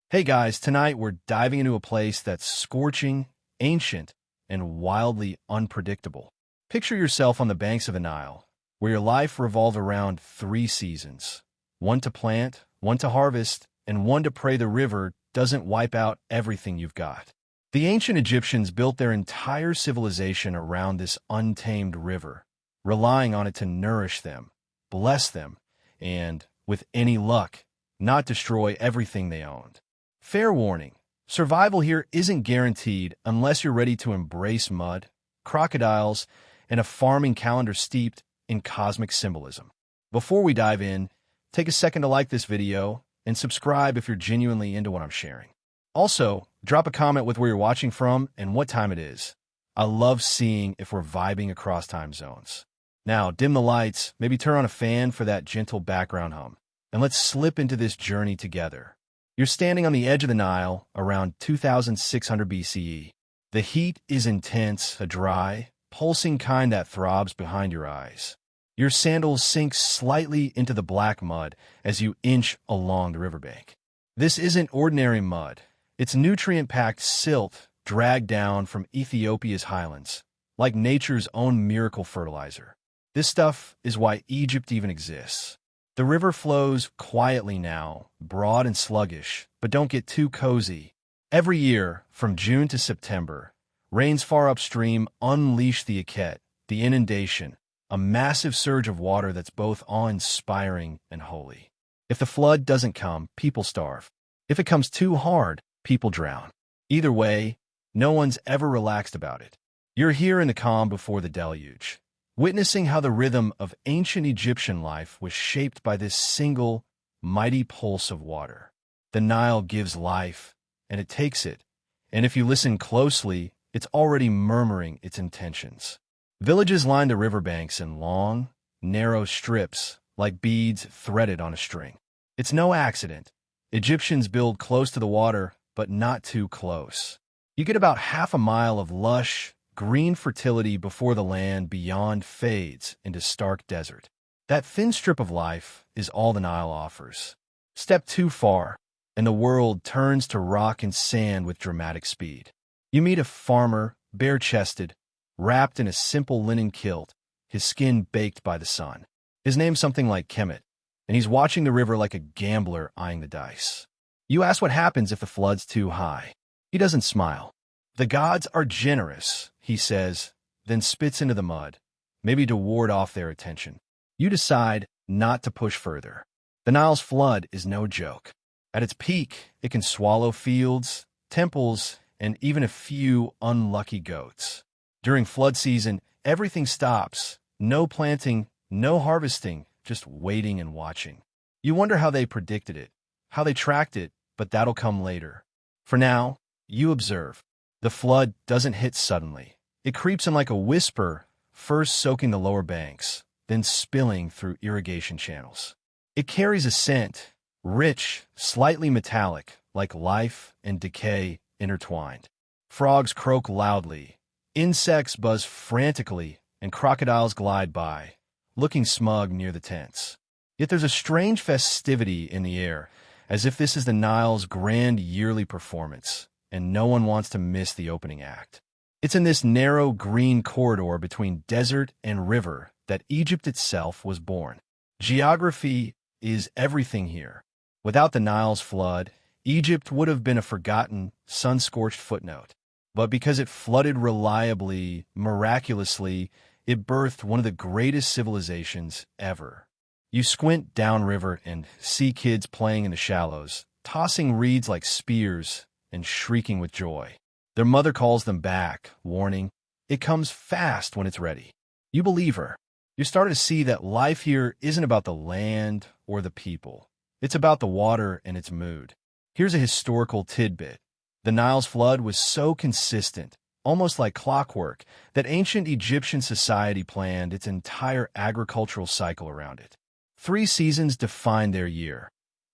Hey guys, tonight we're diving into a place that's scorching, ancient, and wildly unpredictable. Picture yourself on the banks of the Nile, where your life revolved around three seasons: one to plant, one to harvest, and one to pray the river doesn't wipe out everything you've got. The ancient Egyptians built their entire civilization around this untamed river, relying on it to nourish them, bless them, and, with any luck, not destroy everything they owned. Fair warning, survival here isn't guaranteed unless you're ready to embrace mud, crocodiles, and a farming calendar steeped in cosmic symbolism. Before we dive in, take a second to like this video and subscribe if you're genuinely into what I'm sharing. Also, drop a comment with where you're watching from and what time it is. I love seeing if we're vibing across time zones. Now, dim the lights, maybe turn on a fan for that gentle background hum, and let's slip into this journey together. You're standing on the edge of the Nile around 2600 BCE. The heat is intense, a dry, pulsing kind that throbs behind your eyes. Your sandals sink slightly into the black mud as you inch along the riverbank. This isn't ordinary mud. It's nutrient-packed silt dragged down from Ethiopia's highlands, like nature's own miracle fertilizer. This stuff is why Egypt even exists. The river flows quietly now, broad and sluggish, but don't get too cozy. Every year, from June to September, rains far upstream unleash the Aket, the inundation, a massive surge of water that's both awe-inspiring and holy. If the flood doesn't come, people starve. If it comes too hard, people drown. Either way, no one's ever relaxed about it. You're here in the calm before the deluge, witnessing how the rhythm of ancient Egyptian life was shaped by this single, mighty pulse of water. The Nile gives life, and it takes it, and if you listen closely, it's already murmuring its intentions. Villages line the riverbanks in long, narrow strips, like beads threaded on a string. It's no accident. Egyptians build close to the water, but not too close. You get about half a mile of lush, green fertility before the land beyond fades into stark desert. That thin strip of life is all the Nile offers. Step too far, and the world turns to rock and sand with dramatic speed. You meet a farmer, bare-chested, wrapped in a simple linen kilt, his skin baked by the sun. His name's something like Kemet, and he's watching the river like a gambler eyeing the dice. You ask what happens if the flood's too high. He doesn't smile. The gods are generous, he says, then spits into the mud, maybe to ward off their attention. You decide not to push further. The Nile's flood is no joke. At its peak, it can swallow fields, temples, and even a few unlucky goats. During flood season, everything stops. No planting, no harvesting, just waiting and watching. You wonder how they predicted it, how they tracked it, but that'll come later. For now, you observe. The flood doesn't hit suddenly. It creeps in like a whisper, first soaking the lower banks, then spilling through irrigation channels. It carries a scent, rich, slightly metallic, like life and decay intertwined. Frogs croak loudly, insects buzz frantically, and crocodiles glide by, looking smug near the tents. Yet there's a strange festivity in the air, as if this is the Nile's grand yearly performance, and no one wants to miss the opening act. It's in this narrow green corridor between desert and river that Egypt itself was born. Geography is everything here. Without the Nile's flood, Egypt would have been a forgotten, sun-scorched footnote. But because it flooded reliably, miraculously, it birthed one of the greatest civilizations ever. You squint downriver and see kids playing in the shallows, tossing reeds like spears, and shrieking with joy. Their mother calls them back, warning, it comes fast when it's ready. You believe her. You start to see that life here isn't about the land or the people. It's about the water and its mood. Here's a historical tidbit. The Nile's flood was so consistent, almost like clockwork, that ancient Egyptian society planned its entire agricultural cycle around it. 3 seasons defined their year: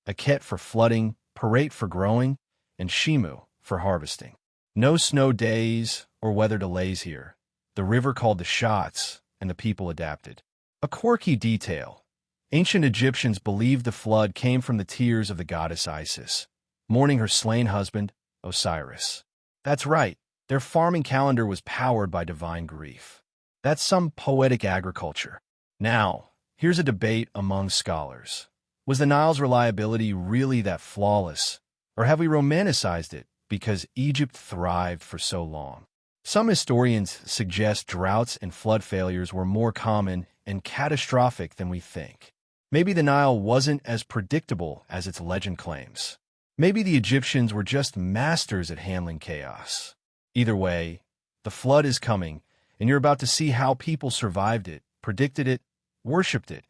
Aket for flooding, Perate for growing, and Shimu for harvesting. No snow days or weather delays here. The river called the shots, and the people adapted. A quirky detail. Ancient Egyptians believed the flood came from the tears of the goddess Isis. mourning her slain husband, Osiris. That's right, their farming calendar was powered by divine grief. That's some poetic agriculture. Now, here's a debate among scholars. Was the Nile's reliability really that flawless, or have we romanticized it because Egypt thrived for so long? Some historians suggest droughts and flood failures were more common and catastrophic than we think. Maybe the Nile wasn't as predictable as its legend claims. Maybe the Egyptians were just masters at handling chaos. Either way, the flood is coming, and you're about to see how people survived it, predicted it, worshipped it,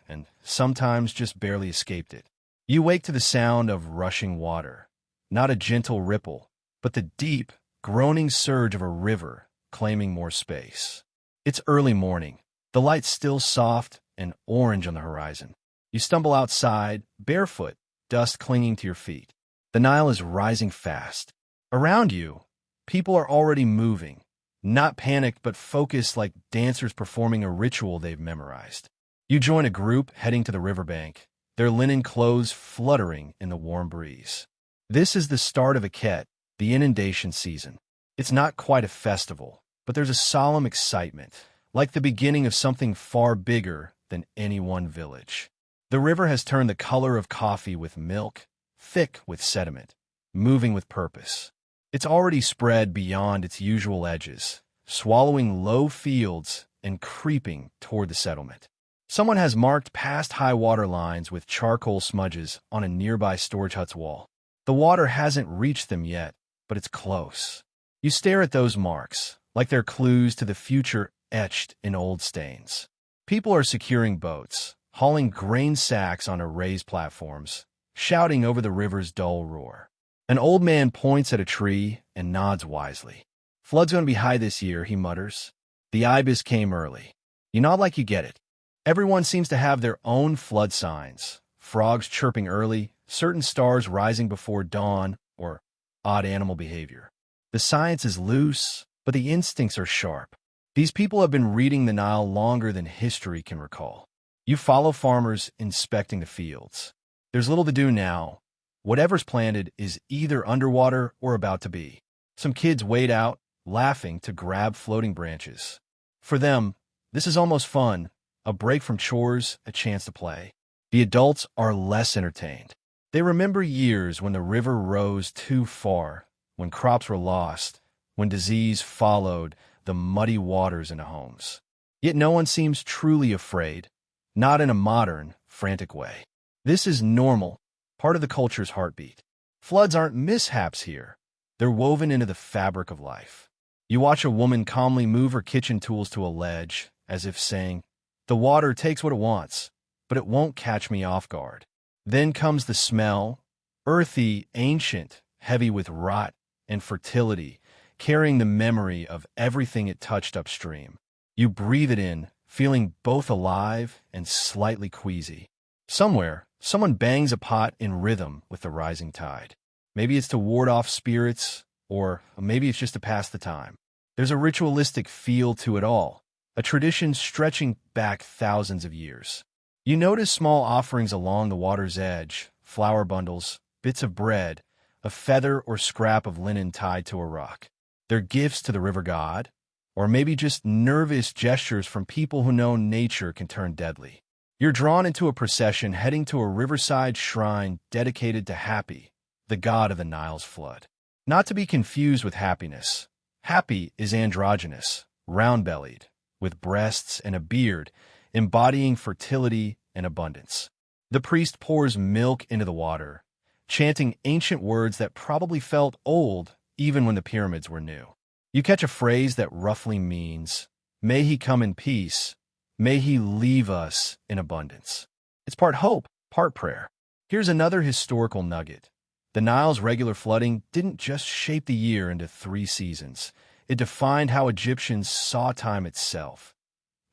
and sometimes just barely escaped it. You wake to the sound of rushing water, not a gentle ripple, but the deep, groaning surge of a river claiming more space. It's early morning. The light's still soft and orange on the horizon. You stumble outside, barefoot, dust clinging to your feet. The Nile is rising fast. Around you, people are already moving, not panicked but focused like dancers performing a ritual they've memorized. You join a group heading to the riverbank, their linen clothes fluttering in the warm breeze. This is the start of Aket, the inundation season. It's not quite a festival, but there's a solemn excitement, like the beginning of something far bigger than any one village. The river has turned the color of coffee with milk, thick with sediment, moving with purpose. It's already spread beyond its usual edges, swallowing low fields and creeping toward the settlement. Someone has marked past high water lines with charcoal smudges on a nearby storage hut's wall. The water hasn't reached them yet, but it's close. You stare at those marks, like they're clues to the future etched in old stains. People are securing boats, hauling grain sacks onto raised platforms, shouting over the river's dull roar. An old man points at a tree and nods wisely. "Flood's gonna be high this year," he mutters. "The ibis came early." You nod like you get it. Everyone seems to have their own flood signs. Frogs chirping early, certain stars rising before dawn, or odd animal behavior. The science is loose, but the instincts are sharp. These people have been reading the Nile longer than history can recall. You follow farmers inspecting the fields. There's little to do now. Whatever's planted is either underwater or about to be. Some kids wade out, laughing, to grab floating branches. For them, this is almost fun, a break from chores, a chance to play. The adults are less entertained. They remember years when the river rose too far, when crops were lost, when disease followed the muddy waters into homes. Yet no one seems truly afraid, not in a modern, frantic way. This is normal, part of the culture's heartbeat. Floods aren't mishaps here. They're woven into the fabric of life. You watch a woman calmly move her kitchen tools to a ledge, as if saying, "The water takes what it wants, but it won't catch me off guard." Then comes the smell, earthy, ancient, heavy with rot and fertility, carrying the memory of everything it touched upstream. You breathe it in, feeling both alive and slightly queasy. Somewhere, someone bangs a pot in rhythm with the rising tide. Maybe it's to ward off spirits, or maybe it's just to pass the time. There's a ritualistic feel to it all, a tradition stretching back thousands of years. You notice small offerings along the water's edge, flower bundles, bits of bread, a feather or scrap of linen tied to a rock. They're gifts to the river god, or maybe just nervous gestures from people who know nature can turn deadly. You're drawn into a procession heading to a riverside shrine dedicated to Happy, the god of the Nile's flood. Not to be confused with happiness. Happy is androgynous, round-bellied, with breasts and a beard, embodying fertility and abundance. The priest pours milk into the water, chanting ancient words that probably felt old even when the pyramids were new. You catch a phrase that roughly means, "May he come in peace, may he leave us in abundance." It's part hope, part prayer. Here's another historical nugget. The Nile's regular flooding didn't just shape the year into 3 seasons. It defined how Egyptians saw time itself.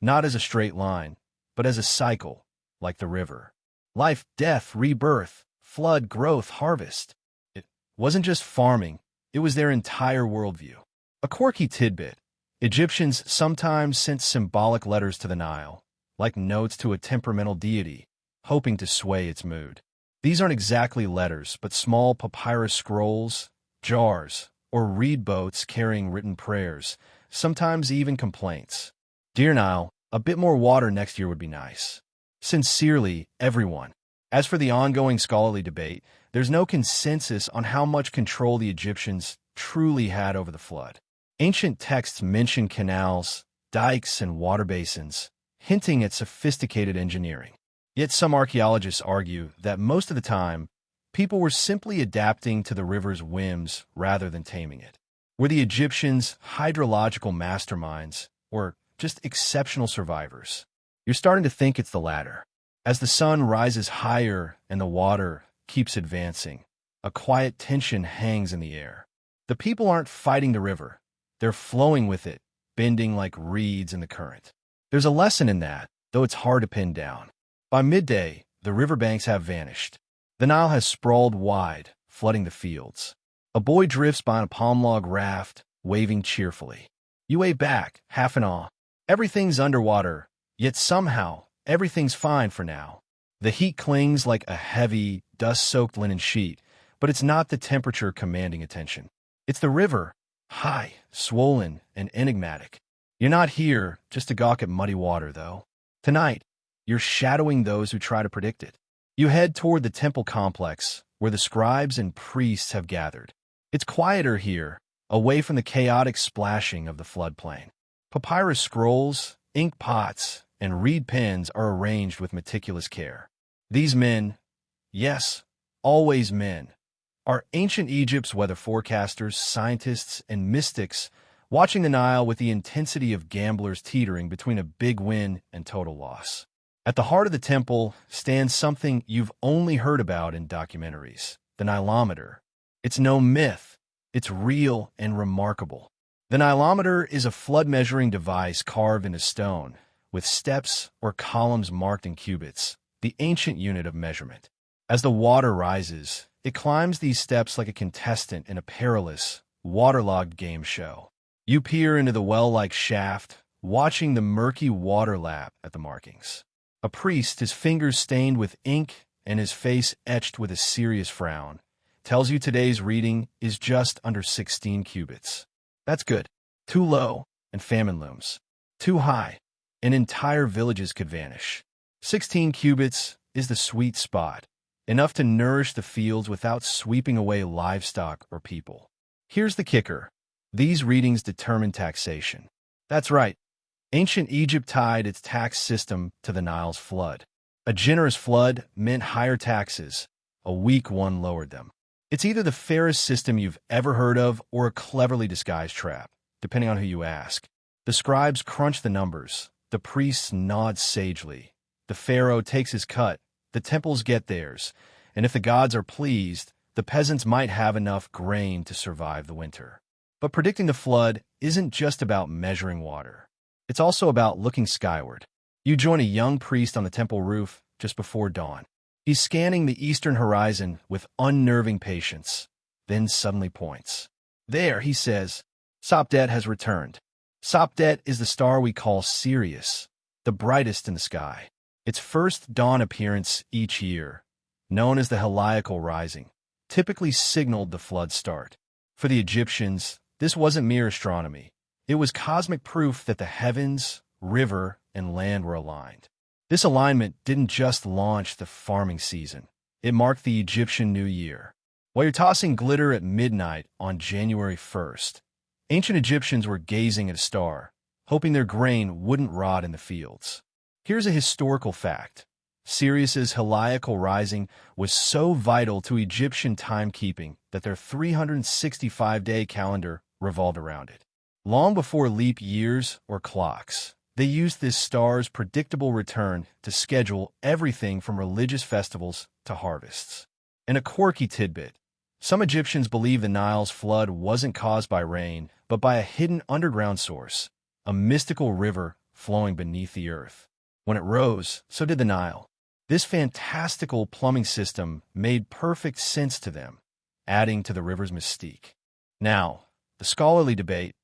Not as a straight line, but as a cycle, like the river. Life, death, rebirth, flood, growth, harvest. It wasn't just farming, it was their entire worldview. A quirky tidbit: Egyptians sometimes sent symbolic letters to the Nile, like notes to a temperamental deity, hoping to sway its mood. These aren't exactly letters, but small papyrus scrolls, jars, or reed boats carrying written prayers, sometimes even complaints. Dear Nile, a bit more water next year would be nice. Sincerely, everyone. As for the ongoing scholarly debate, there's no consensus on how much control the Egyptians truly had over the flood. Ancient texts mention canals, dikes, and water basins, hinting at sophisticated engineering. Yet some archaeologists argue that most of the time, people were simply adapting to the river's whims rather than taming it. Were the Egyptians hydrological masterminds or just exceptional survivors? You're starting to think it's the latter. As the sun rises higher and the water keeps advancing, a quiet tension hangs in the air. The people aren't fighting the river. They're flowing with it, bending like reeds in the current. There's a lesson in that, though it's hard to pin down. By midday, the riverbanks have vanished. The Nile has sprawled wide, flooding the fields. A boy drifts by on a palm log raft, waving cheerfully. You wave back, half in awe. Everything's underwater, yet somehow, everything's fine for now. The heat clings like a heavy, dust-soaked linen sheet, but it's not the temperature commanding attention. It's the river, high, swollen, and enigmatic. You're not here just to gawk at muddy water, though. Tonight, you're shadowing those who try to predict it. You head toward the temple complex, where the scribes and priests have gathered. It's quieter here, away from the chaotic splashing of the floodplain. Papyrus scrolls, ink pots, and reed pens are arranged with meticulous care. These men, yes, always men, are ancient Egypt's weather forecasters, scientists, and mystics watching the Nile with the intensity of gamblers teetering between a big win and total loss. At the heart of the temple stands something you've only heard about in documentaries, the Nilometer. It's no myth. It's real and remarkable. The Nilometer is a flood-measuring device carved into stone, with steps or columns marked in cubits, the ancient unit of measurement. As the water rises, it climbs these steps like a contestant in a perilous, waterlogged game show. You peer into the well-like shaft, watching the murky water lap at the markings. A priest, his fingers stained with ink and his face etched with a serious frown, tells you today's reading is just under 16 cubits. That's good. Too low, and famine looms. Too high, and entire villages could vanish. 16 cubits is the sweet spot, enough to nourish the fields without sweeping away livestock or people. Here's the kicker. These readings determine taxation. That's right. Ancient Egypt tied its tax system to the Nile's flood. A generous flood meant higher taxes. A weak one lowered them. It's either the fairest system you've ever heard of or a cleverly disguised trap, depending on who you ask. The scribes crunch the numbers. The priests nod sagely. The pharaoh takes his cut. The temples get theirs. And if the gods are pleased, the peasants might have enough grain to survive the winter. But predicting the flood isn't just about measuring water. It's also about looking skyward. You join a young priest on the temple roof just before dawn. He's scanning the eastern horizon with unnerving patience, then suddenly points. There, he says, Sopdet has returned. Sopdet is the star we call Sirius, the brightest in the sky. Its first dawn appearance each year, known as the Archaeological rising, typically signaled the flood start. For the Egyptians, this wasn't mere astronomy. It was cosmic proof that the heavens, river, and land were aligned. This alignment didn't just launch the farming season. It marked the Egyptian New Year. While you're tossing glitter at midnight on January 1st, ancient Egyptians were gazing at a star, hoping their grain wouldn't rot in the fields. Here's a historical fact. Sirius's Archaeological rising was so vital to Egyptian timekeeping that their 365-day calendar revolved around it. Long before leap years or clocks, they used this star's predictable return to schedule everything from religious festivals to harvests. And a quirky tidbit. Some Egyptians believe the Nile's flood wasn't caused by rain, but by a hidden underground source, a mystical river flowing beneath the earth. When it rose, so did the Nile. This fantastical plumbing system made perfect sense to them, adding to the river's mystique. Now, the scholarly debate.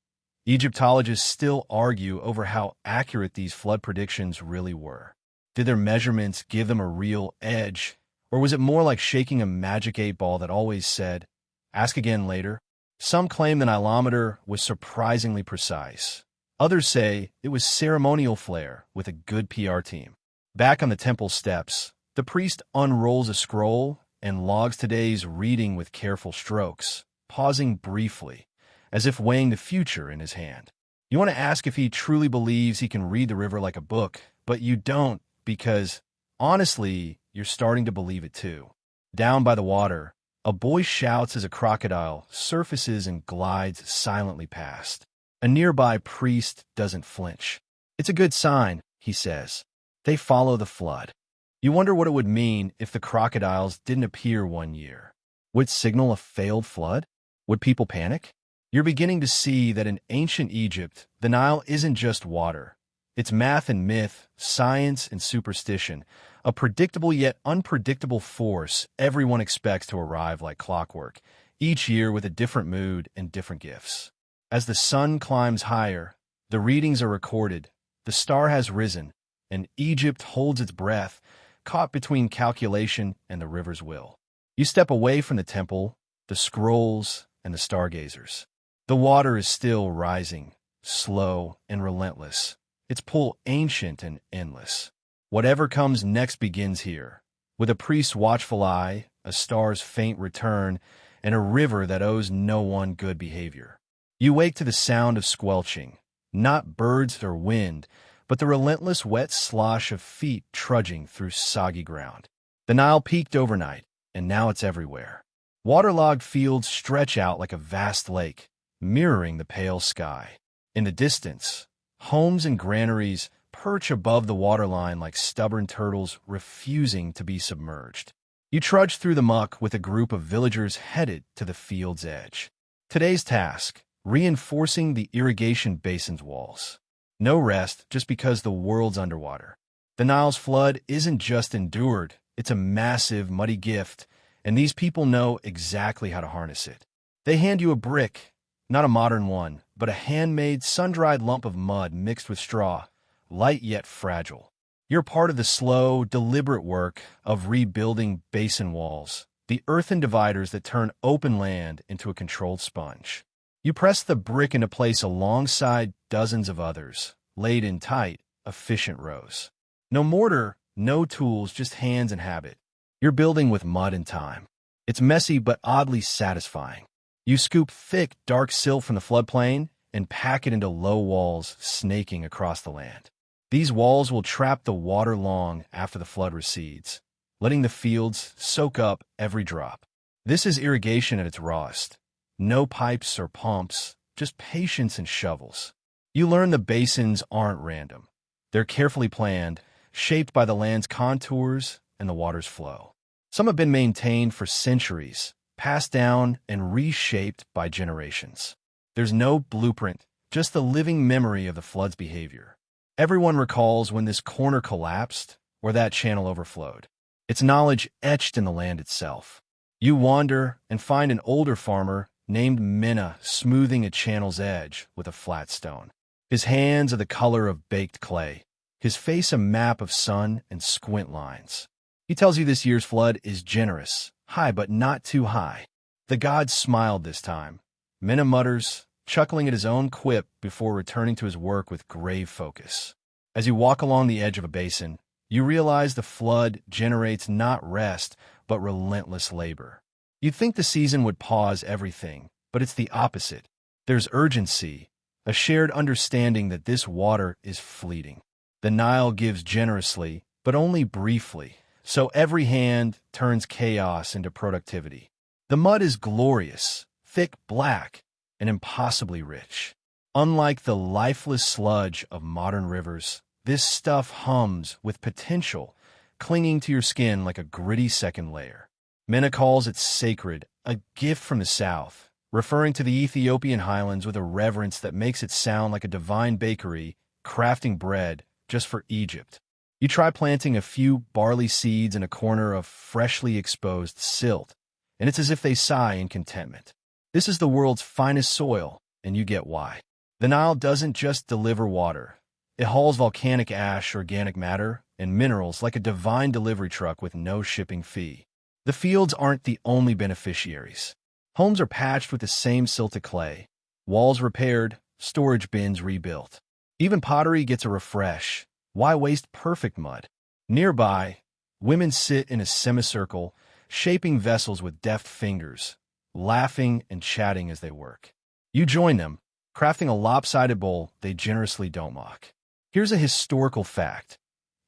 Egyptologists still argue over how accurate these flood predictions really were. Did their measurements give them a real edge, Or was it more like shaking a magic 8-ball that always said, "Ask again later"? Some claim the Nilometer was surprisingly precise. Others say it was ceremonial flair with a good PR team. Back on the temple steps, the priest unrolls a scroll and logs today's reading with careful strokes, pausing briefly, as if weighing the future in his hand. You want to ask if he truly believes he can read the river like a book, but you don't because, honestly, you're starting to believe it too. Down by the water, a boy shouts as a crocodile surfaces and glides silently past. A nearby priest doesn't flinch. "It's a good sign," he says. They follow the flood. You wonder what it would mean if the crocodiles didn't appear one year. Would it signal a failed flood? Would people panic? You're beginning to see that in ancient Egypt, the Nile isn't just water. It's math and myth, science and superstition, a predictable yet unpredictable force everyone expects to arrive like clockwork, each year with a different mood and different gifts. As the sun climbs higher, the readings are recorded, the star has risen, and Egypt holds its breath, caught between calculation and the river's will. You step away from the temple, the scrolls, and the stargazers. The water is still rising, slow and relentless, its pull ancient and endless. Whatever comes next begins here, with a priest's watchful eye, a star's faint return, and a river that owes no one good behavior. You wake to the sound of squelching, not birds or wind, but the relentless wet slosh of feet trudging through soggy ground. The Nile peaked overnight, and now it's everywhere. Waterlogged fields stretch out like a vast lake, mirroring the pale sky. In the distance, homes and granaries perch above the waterline like stubborn turtles refusing to be submerged. You trudge through the muck with a group of villagers headed to the field's edge. Today's task, reinforcing the irrigation basin's walls. No rest just because the world's underwater. The Nile's flood isn't just endured, it's a massive, muddy gift, and these people know exactly how to harness it. They hand you a brick, not a modern one, but a handmade, sun-dried lump of mud mixed with straw, light yet fragile. You're part of the slow, deliberate work of rebuilding basin walls, the earthen dividers that turn open land into a controlled sponge. You press the brick into place alongside dozens of others, laid in tight, efficient rows. No mortar, no tools, just hands and habit. You're building with mud and time. It's messy but oddly satisfying. You scoop thick, dark silt from the floodplain and pack it into low walls snaking across the land. These walls will trap the water long after the flood recedes, letting the fields soak up every drop. This is irrigation at its rawest. No pipes or pumps, just patience and shovels. You learn the basins aren't random. They're carefully planned, shaped by the land's contours and the water's flow. Some have been maintained for centuries, passed down and reshaped by generations. There's no blueprint, just the living memory of the flood's behavior. Everyone recalls when this corner collapsed or that channel overflowed. It's knowledge etched in the land itself. You wander and find an older farmer named Minna smoothing a channel's edge with a flat stone. His hands are the color of baked clay, his face a map of sun and squint lines. He tells you this year's flood is generous, high but not too high. The gods smiled this time. Minna mutters, chuckling at his own quip before returning to his work with grave focus. As you walk along the edge of a basin, you realize the flood generates not rest, but relentless labor. You'd think the season would pause everything, but it's the opposite. There's urgency, a shared understanding that this water is fleeting. The Nile gives generously, but only briefly, so every hand turns chaos into productivity. The mud is glorious, thick black, and impossibly rich. Unlike the lifeless sludge of modern rivers, this stuff hums with potential, clinging to your skin like a gritty second layer. Minna calls it sacred, a gift from the south, referring to the Ethiopian highlands with a reverence that makes it sound like a divine bakery crafting bread just for Egypt. You try planting a few barley seeds in a corner of freshly exposed silt, and it's as if they sigh in contentment. This is the world's finest soil, and you get why. The Nile doesn't just deliver water. It hauls volcanic ash, organic matter, and minerals like a divine delivery truck with no shipping fee. The fields aren't the only beneficiaries. Homes are patched with the same silted clay, walls repaired, storage bins rebuilt. Even pottery gets a refresh. Why waste perfect mud? Nearby, women sit in a semicircle, shaping vessels with deft fingers, laughing and chatting as they work. You join them, crafting a lopsided bowl they generously don't mock. Here's a historical fact.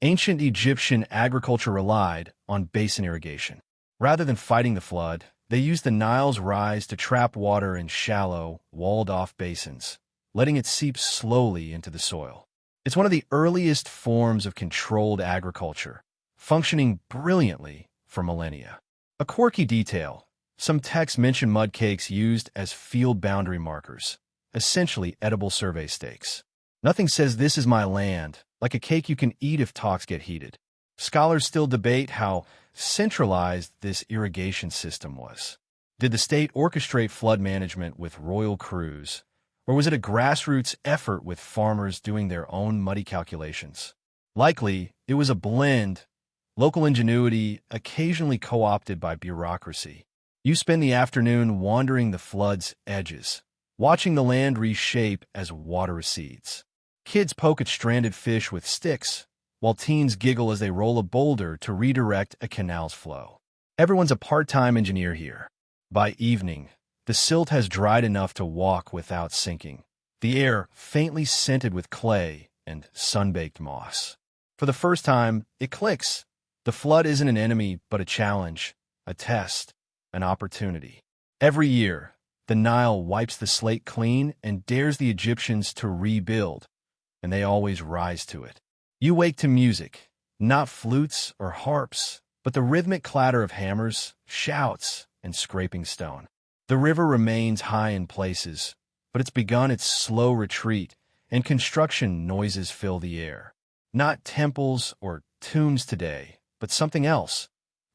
Ancient Egyptian agriculture relied on basin irrigation. Rather than fighting the flood, they used the Nile's rise to trap water in shallow, walled-off basins, letting it seep slowly into the soil. It's one of the earliest forms of controlled agriculture, functioning brilliantly for millennia. A quirky detail: some texts mention mud cakes used as field boundary markers, essentially edible survey stakes. Nothing says this is my land, like a cake you can eat if talks get heated. Scholars still debate how centralized this irrigation system was. Did the state orchestrate flood management with royal crews, or was it a grassroots effort with farmers doing their own muddy calculations? Likely, it was a blend, local ingenuity occasionally co-opted by bureaucracy. You spend the afternoon wandering the flood's edges, watching the land reshape as water recedes. Kids poke at stranded fish with sticks, while teens giggle as they roll a boulder to redirect a canal's flow. Everyone's a part-time engineer here. By evening, the silt has dried enough to walk without sinking, the air faintly scented with clay and sun-baked moss. For the first time, it clicks. The flood isn't an enemy, but a challenge, a test, an opportunity. Every year, the Nile wipes the slate clean and dares the Egyptians to rebuild, and they always rise to it. You wake to music, not flutes or harps, but the rhythmic clatter of hammers, shouts, and scraping stone. The river remains high in places, but it's begun its slow retreat, and construction noises fill the air. Not temples or tombs today, but something else,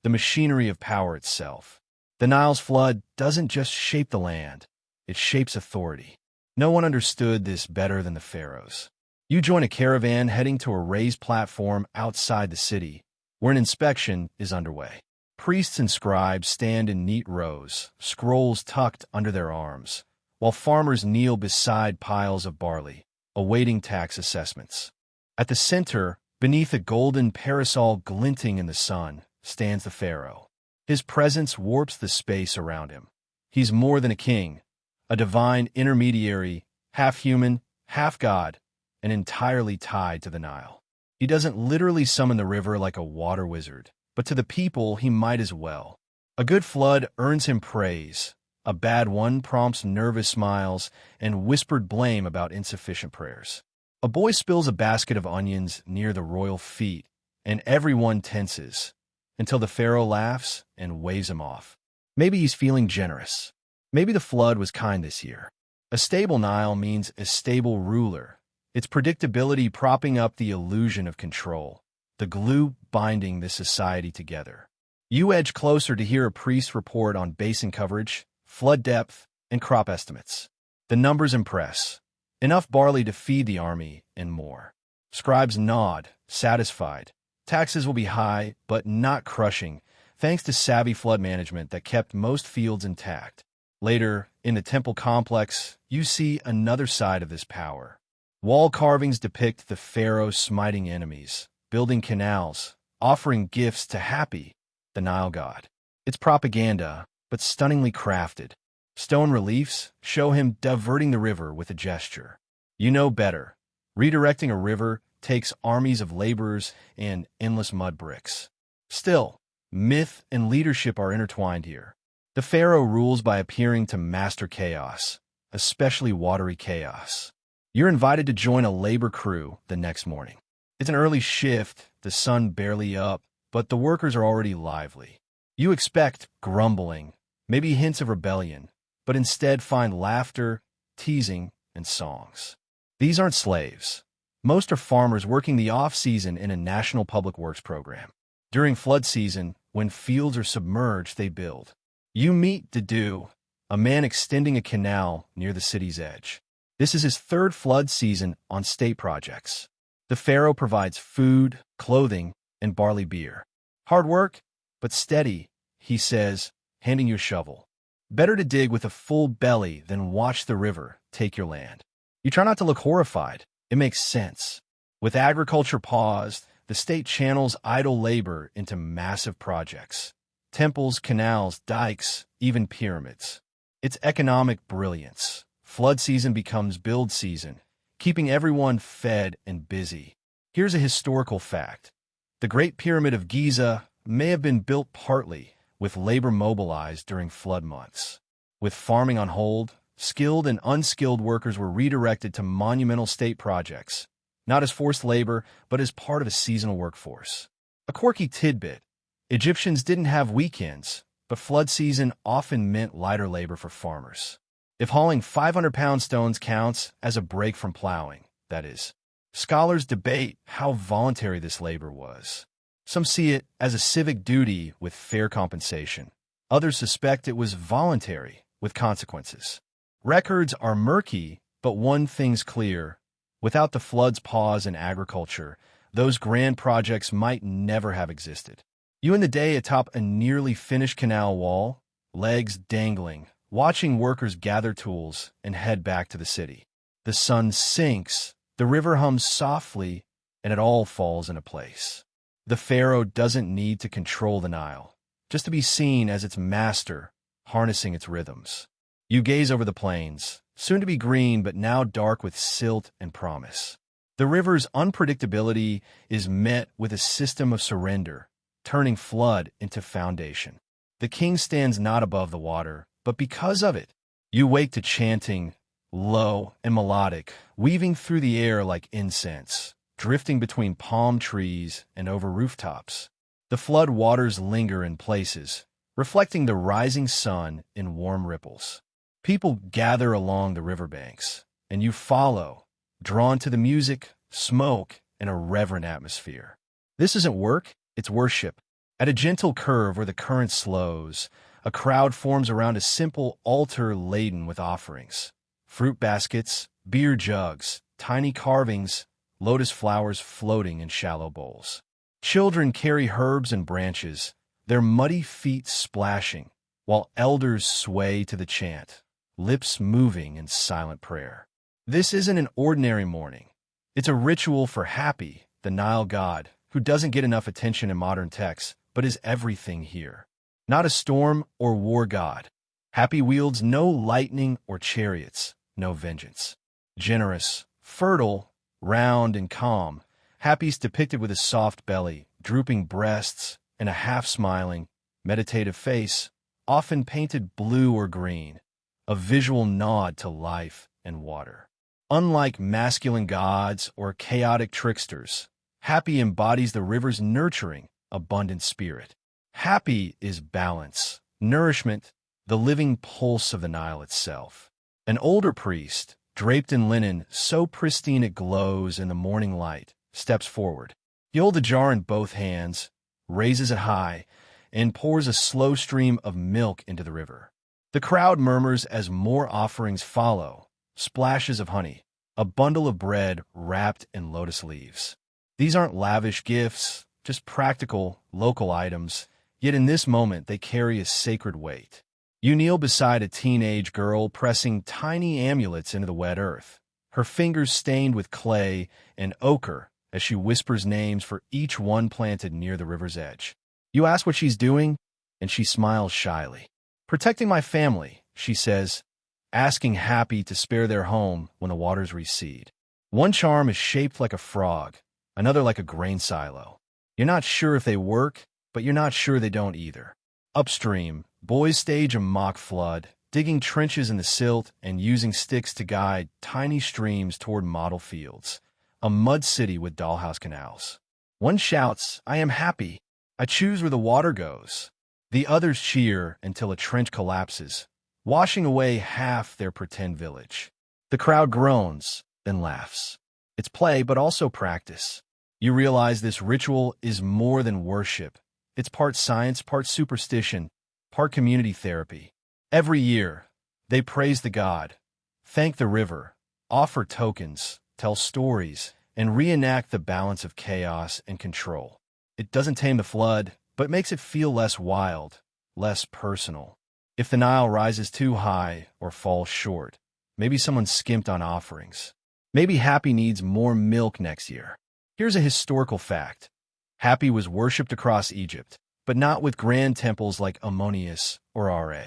the machinery of power itself. The Nile's flood doesn't just shape the land, it shapes authority. No one understood this better than the pharaohs. You join a caravan heading to a raised platform outside the city, where an inspection is underway. Priests and scribes stand in neat rows, scrolls tucked under their arms, while farmers kneel beside piles of barley, awaiting tax assessments. At the center, beneath a golden parasol glinting in the sun, stands the pharaoh. His presence warps the space around him. He's more than a king, a divine intermediary, half human, half god, and entirely tied to the Nile. He doesn't literally summon the river like a water wizard, but to the people he might as well. A good flood earns him praise. A bad one prompts nervous smiles and whispered blame about insufficient prayers. A boy spills a basket of onions near the royal feet, and everyone tenses, until the pharaoh laughs and waves him off. Maybe he's feeling generous. Maybe the flood was kind this year. A stable Nile means a stable ruler, its predictability propping up the illusion of control, the glue binding this society together. You edge closer to hear a priest report on basin coverage, flood depth, and crop estimates. The numbers impress. Enough barley to feed the army and more. Scribes nod, satisfied. Taxes will be high, but not crushing, thanks to savvy flood management that kept most fields intact. Later, in the temple complex, you see another side of this power. Wall carvings depict the pharaoh smiting enemies, building canals, offering gifts to Happy, the Nile god. It's propaganda, but stunningly crafted. Stone reliefs show him diverting the river with a gesture. You know better. Redirecting a river takes armies of laborers and endless mud bricks. Still, myth and leadership are intertwined here. The pharaoh rules by appearing to master chaos, especially watery chaos. You're invited to join a labor crew the next morning. It's an early shift, the sun barely up, but the workers are already lively. You expect grumbling, maybe hints of rebellion, but instead find laughter, teasing, and songs. These aren't slaves. Most are farmers working the off-season in a national public works program. During flood season, when fields are submerged, they build. You meet Dedu, a man extending a canal near the city's edge. This is his third flood season on state projects. The pharaoh provides food, clothing, and barley beer. Hard work, but steady, he says, handing you a shovel. Better to dig with a full belly than watch the river take your land. You try not to look horrified. It makes sense. With agriculture paused, the state channels idle labor into massive projects. Temples, canals, dikes, even pyramids. It's economic brilliance. Flood season becomes build season, keeping everyone fed and busy. Here's a historical fact. The Great Pyramid of Giza may have been built partly with labor mobilized during flood months. With farming on hold, skilled and unskilled workers were redirected to monumental state projects, not as forced labor, but as part of a seasonal workforce. A quirky tidbit: Egyptians didn't have weekends, but flood season often meant lighter labor for farmers. If hauling 500-pound stones counts as a break from plowing, that is. Scholars debate how voluntary this labor was. Some see it as a civic duty with fair compensation. Others suspect it was voluntary with consequences. Records are murky, but one thing's clear. Without the flood's pause in agriculture, those grand projects might never have existed. You and the day atop a nearly finished canal wall, legs dangling, watching workers gather tools and head back to the city. The sun sinks, the river hums softly, and it all falls into place. The pharaoh doesn't need to control the Nile, just to be seen as its master, harnessing its rhythms. You gaze over the plains, soon to be green but now dark with silt and promise. The river's unpredictability is met with a system of surrender, turning flood into foundation. The king stands not above the water, but because of it. You wake to chanting, low and melodic, weaving through the air like incense, drifting between palm trees and over rooftops. The flood waters linger in places, reflecting the rising sun in warm ripples. People gather along the riverbanks, and you follow, drawn to the music, smoke, and a reverent atmosphere. This isn't work, it's worship. At a gentle curve where the current slows, a crowd forms around a simple altar laden with offerings. Fruit baskets, beer jugs, tiny carvings, lotus flowers floating in shallow bowls. Children carry herbs and branches, their muddy feet splashing, while elders sway to the chant, lips moving in silent prayer. This isn't an ordinary morning. It's a ritual for Happy, the Nile god, who doesn't get enough attention in modern texts, but is everything here. Not a storm or war god. Happy wields no lightning or chariots, no vengeance. Generous, fertile, round and calm, Happy's depicted with a soft belly, drooping breasts, and a half-smiling, meditative face, often painted blue or green, a visual nod to life and water. Unlike masculine gods or chaotic tricksters, Happy embodies the river's nurturing, abundant spirit. Happy is balance, nourishment, the living pulse of the Nile itself. An older priest, draped in linen so pristine it glows in the morning light, steps forward. He holds a jar in both hands, raises it high, and pours a slow stream of milk into the river. The crowd murmurs as more offerings follow, splashes of honey, a bundle of bread wrapped in lotus leaves. These aren't lavish gifts, just practical, local items, yet in this moment they carry a sacred weight. You kneel beside a teenage girl pressing tiny amulets into the wet earth, her fingers stained with clay and ochre as she whispers names for each one planted near the river's edge. You ask what she's doing, and she smiles shyly. Protecting my family, she says, asking Happy to spare their home when the waters recede. One charm is shaped like a frog, another like a grain silo. You're not sure if they work, but you're not sure they don't either. Upstream, boys stage a mock flood, digging trenches in the silt and using sticks to guide tiny streams toward model fields, a mud city with dollhouse canals. One shouts, "I am happy. I choose where the water goes." The others cheer until a trench collapses, washing away half their pretend village. The crowd groans, then laughs. It's play, but also practice. You realize this ritual is more than worship. It's part science, part superstition, part community therapy. Every year, they praise the god, thank the river, offer tokens, tell stories, and reenact the balance of chaos and control. It doesn't tame the flood, but makes it feel less wild, less personal. If the Nile rises too high or falls short, maybe someone skimped on offerings. Maybe Happy needs more milk next year. Here's a historical fact. Happy was worshipped across Egypt, but not with grand temples like Ammonius or Ra.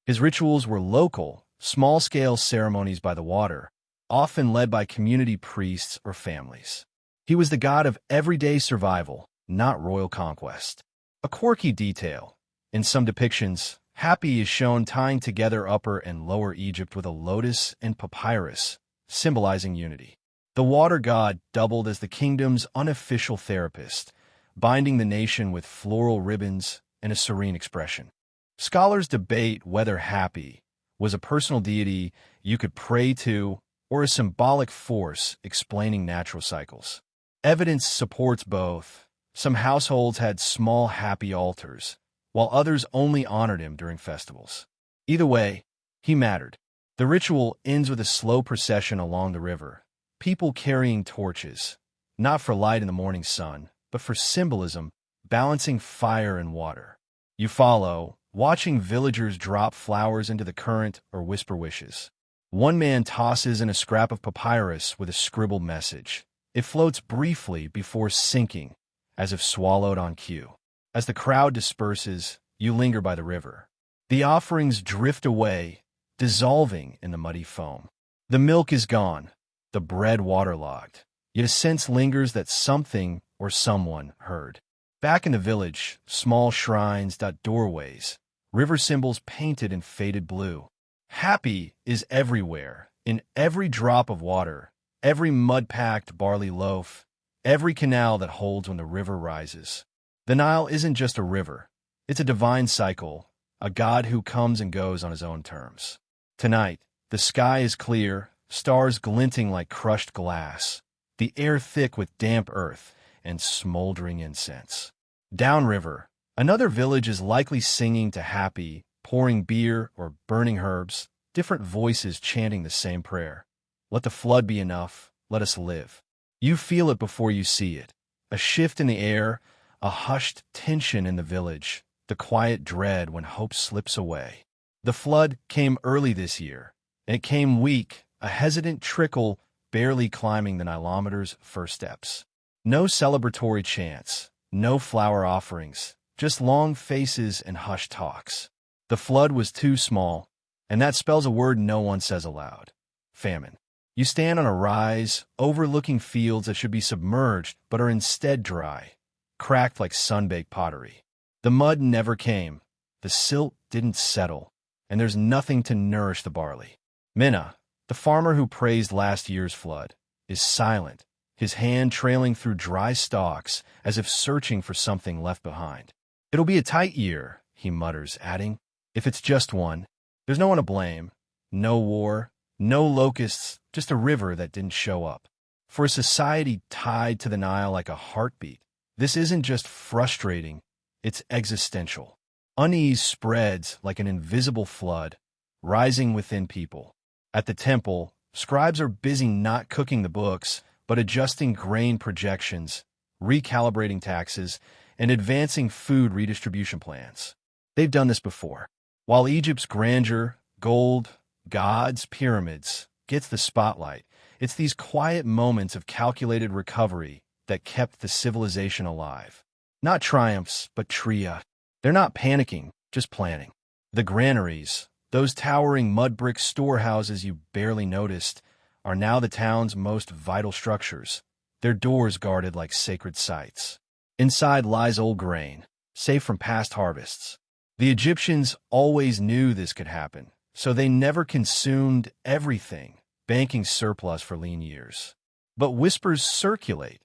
His rituals were local, small-scale ceremonies by the water, often led by community priests or families. He was the god of everyday survival, not royal conquest. A quirky detail. In some depictions, Happy is shown tying together Upper and Lower Egypt with a lotus and papyrus, symbolizing unity. The water god doubled as the kingdom's unofficial therapist, binding the nation with floral ribbons and a serene expression. Scholars debate whether Happy was a personal deity you could pray to or a symbolic force explaining natural cycles. Evidence supports both. Some households had small Happy altars, while others only honored him during festivals. Either way, he mattered. The ritual ends with a slow procession along the river, people carrying torches, not for light in the morning sun, but for symbolism, balancing fire and water. You follow, watching villagers drop flowers into the current or whisper wishes. One man tosses in a scrap of papyrus with a scribbled message. It floats briefly before sinking, as if swallowed on cue. As the crowd disperses, you linger by the river. The offerings drift away, dissolving in the muddy foam. The milk is gone, the bread waterlogged, yet a sense lingers that something or someone heard. Back in the village, small shrines dot doorways, river symbols painted in faded blue. Happy is everywhere, in every drop of water, every mud-packed barley loaf, every canal that holds when the river rises. The Nile isn't just a river. It's a divine cycle, a god who comes and goes on his own terms. Tonight, the sky is clear, stars glinting like crushed glass, the air thick with damp earth and smoldering incense. Downriver, another village is likely singing to Happy, pouring beer or burning herbs, different voices chanting the same prayer. Let the flood be enough, let us live. You feel it before you see it. A shift in the air, a hushed tension in the village, the quiet dread when hope slips away. The flood came early this year, and it came weak, a hesitant trickle barely climbing the Nilometer's first steps. No celebratory chants, no flower offerings, just long faces and hushed talks. The flood was too small, and that spells a word no one says aloud. Famine. You stand on a rise, overlooking fields that should be submerged but are instead dry, cracked like sun-baked pottery. The mud never came, the silt didn't settle, and there's nothing to nourish the barley. Minna, the farmer who praised last year's flood, is silent, his hand trailing through dry stalks as if searching for something left behind. It'll be a tight year, he mutters, adding, if it's just one. There's no one to blame. No war, no locusts, just a river that didn't show up. For a society tied to the Nile like a heartbeat, this isn't just frustrating, it's existential. Unease spreads like an invisible flood, rising within people. At the temple, scribes are busy not cooking the books, but adjusting grain projections, recalibrating taxes, and advancing food redistribution plans. They've done this before. While Egypt's grandeur, gold, gods, pyramids, gets the spotlight, it's these quiet moments of calculated recovery that kept the civilization alive. Not triumphs, but tria. They're not panicking, just planning. The granaries, those towering mud brick storehouses you barely noticed, are now the town's most vital structures, their doors guarded like sacred sites. Inside lies old grain, safe from past harvests. The Egyptians always knew this could happen, so they never consumed everything, banking surplus for lean years. But whispers circulate.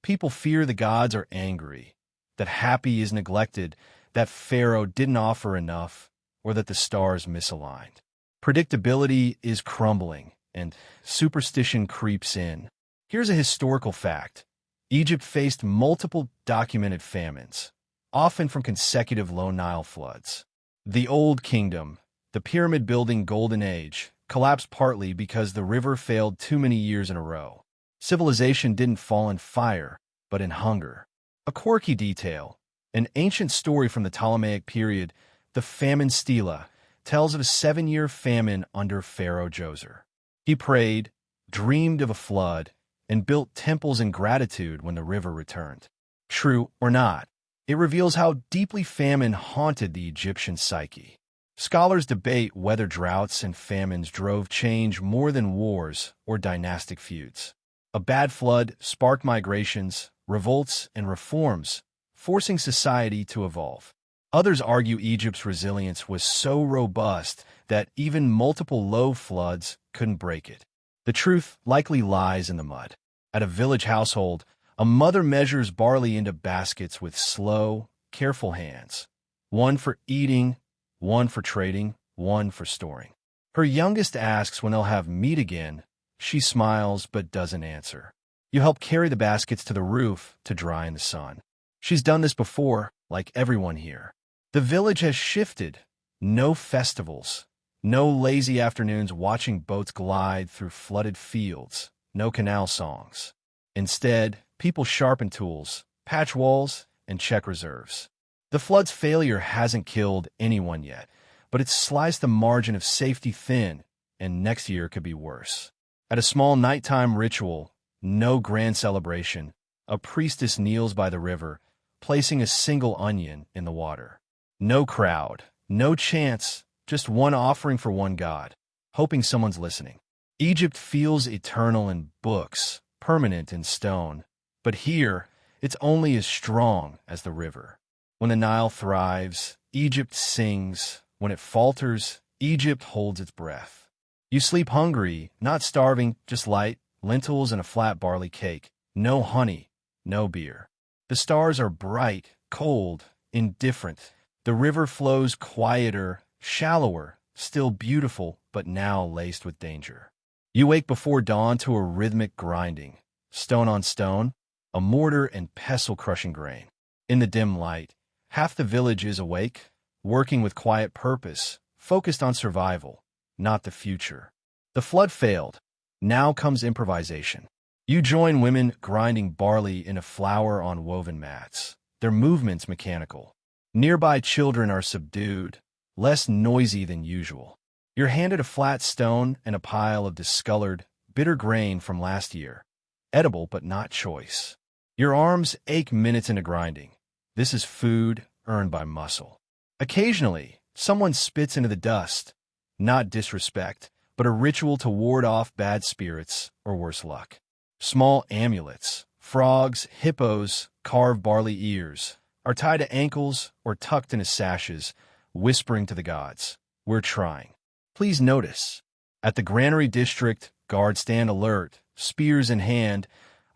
People fear the gods are angry, that Happy is neglected, that Pharaoh didn't offer enough, or that the stars misaligned. Predictability is crumbling, and superstition creeps in. Here's a historical fact. Egypt faced multiple documented famines, often from consecutive low Nile floods. The Old Kingdom, the pyramid-building Golden Age, collapsed partly because the river failed too many years in a row. Civilization didn't fall in fire, but in hunger. A quirky detail, an ancient story from the Ptolemaic period, the famine stela, tells of a 7-year famine under Pharaoh Djoser. He prayed, dreamed of a flood, and built temples in gratitude when the river returned. True or not, it reveals how deeply famine haunted the Egyptian psyche. Scholars debate whether droughts and famines drove change more than wars or dynastic feuds. A bad flood sparked migrations, revolts, and reforms, forcing society to evolve. Others argue Egypt's resilience was so robust that even multiple low floods couldn't break it. The truth likely lies in the mud. At a village household, a mother measures barley into baskets with slow, careful hands. One for eating, one for trading, one for storing. Her youngest asks when they'll have meat again. She smiles but doesn't answer. You help carry the baskets to the roof to dry in the sun. She's done this before, like everyone here. The village has shifted. No festivals. No lazy afternoons watching boats glide through flooded fields. No canal songs. Instead, people sharpen tools, patch walls, and check reserves. The flood's failure hasn't killed anyone yet, but it's sliced the margin of safety thin, and next year could be worse. At a small nighttime ritual, no grand celebration, a priestess kneels by the river, placing a single onion in the water. No crowd, no chants, just one offering for one god, hoping someone's listening. Egypt feels eternal in books, permanent in stone, but here, it's only as strong as the river. When the Nile thrives, Egypt sings. When it falters, Egypt holds its breath. You sleep hungry, not starving, just light, lentils and a flat barley cake. No honey, no beer. The stars are bright, cold, indifferent. The river flows quieter, shallower, still beautiful, but now laced with danger. You wake before dawn to a rhythmic grinding, stone on stone, a mortar and pestle crushing grain. In the dim light, half the village is awake, working with quiet purpose, focused on survival, not the future. The flood failed. Now comes improvisation. You join women grinding barley into flour on woven mats, their movements mechanical. Nearby children are subdued, less noisy than usual. You're handed a flat stone and a pile of discolored, bitter grain from last year, edible but not choice. Your arms ache minutes into grinding. This is food earned by muscle. Occasionally, someone spits into the dust, not disrespect, but a ritual to ward off bad spirits or worse luck. Small amulets, frogs, hippos, carved barley ears, are tied to ankles or tucked into sashes, whispering to the gods, "We're trying." Please notice, at the granary district, guards stand alert, spears in hand,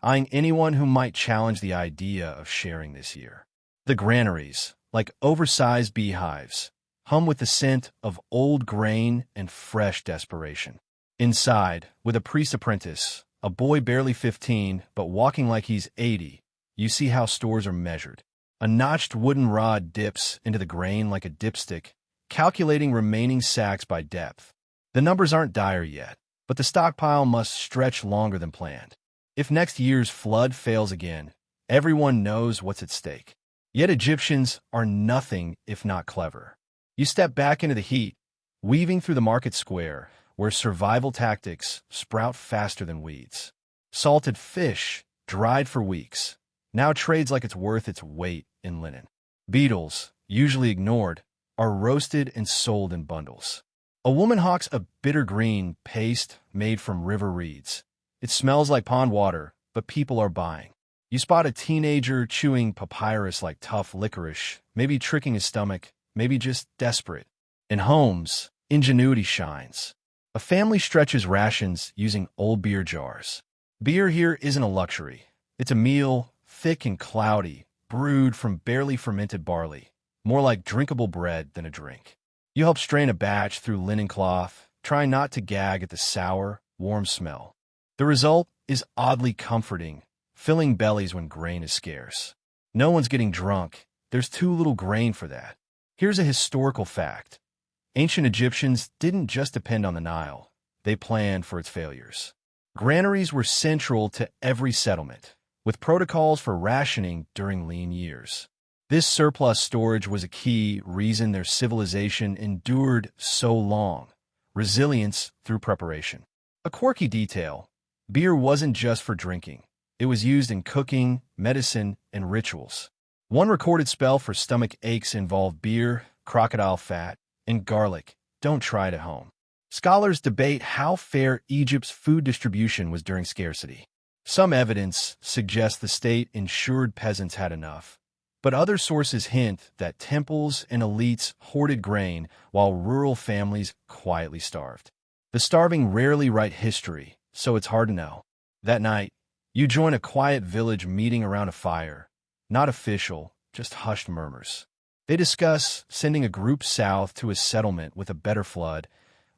eyeing anyone who might challenge the idea of sharing this year. The granaries, like oversized beehives, hum with the scent of old grain and fresh desperation. Inside, with a priest apprentice, a boy barely 15 but walking like he's 80, you see how stores are measured. A notched wooden rod dips into the grain like a dipstick, calculating remaining sacks by depth. The numbers aren't dire yet, but the stockpile must stretch longer than planned. If next year's flood fails again, everyone knows what's at stake. Yet Egyptians are nothing if not clever. You step back into the heat, weaving through the market square, where survival tactics sprout faster than weeds. Salted fish, dried for weeks, now trades like it's worth its weight in linen. Beetles, usually ignored, are roasted and sold in bundles. A woman hawks a bitter green paste made from river reeds. It smells like pond water, but people are buying. You spot a teenager chewing papyrus like tough licorice, maybe tricking his stomach, maybe just desperate. In homes, ingenuity shines. A family stretches rations using old beer jars. Beer here isn't a luxury. It's a meal, thick and cloudy, brewed from barely fermented barley, more like drinkable bread than a drink. You help strain a batch through linen cloth, trying not to gag at the sour, warm smell. The result is oddly comforting, filling bellies when grain is scarce. No one's getting drunk. There's too little grain for that. Here's a historical fact. Ancient Egyptians didn't just depend on the Nile. They planned for its failures. Granaries were central to every settlement, with protocols for rationing during lean years. This surplus storage was a key reason their civilization endured so long. Resilience through preparation. A quirky detail: beer wasn't just for drinking. It was used in cooking, medicine, and rituals. One recorded spell for stomach aches involved beer, crocodile fat, and garlic. Don't try it at home. Scholars debate how fair Egypt's food distribution was during scarcity. Some evidence suggests the state ensured peasants had enough, but other sources hint that temples and elites hoarded grain while rural families quietly starved. The starving rarely write history, so it's hard to know. That night, you join a quiet village meeting around a fire. Not official, just hushed murmurs. They discuss sending a group south to a settlement with a better flood,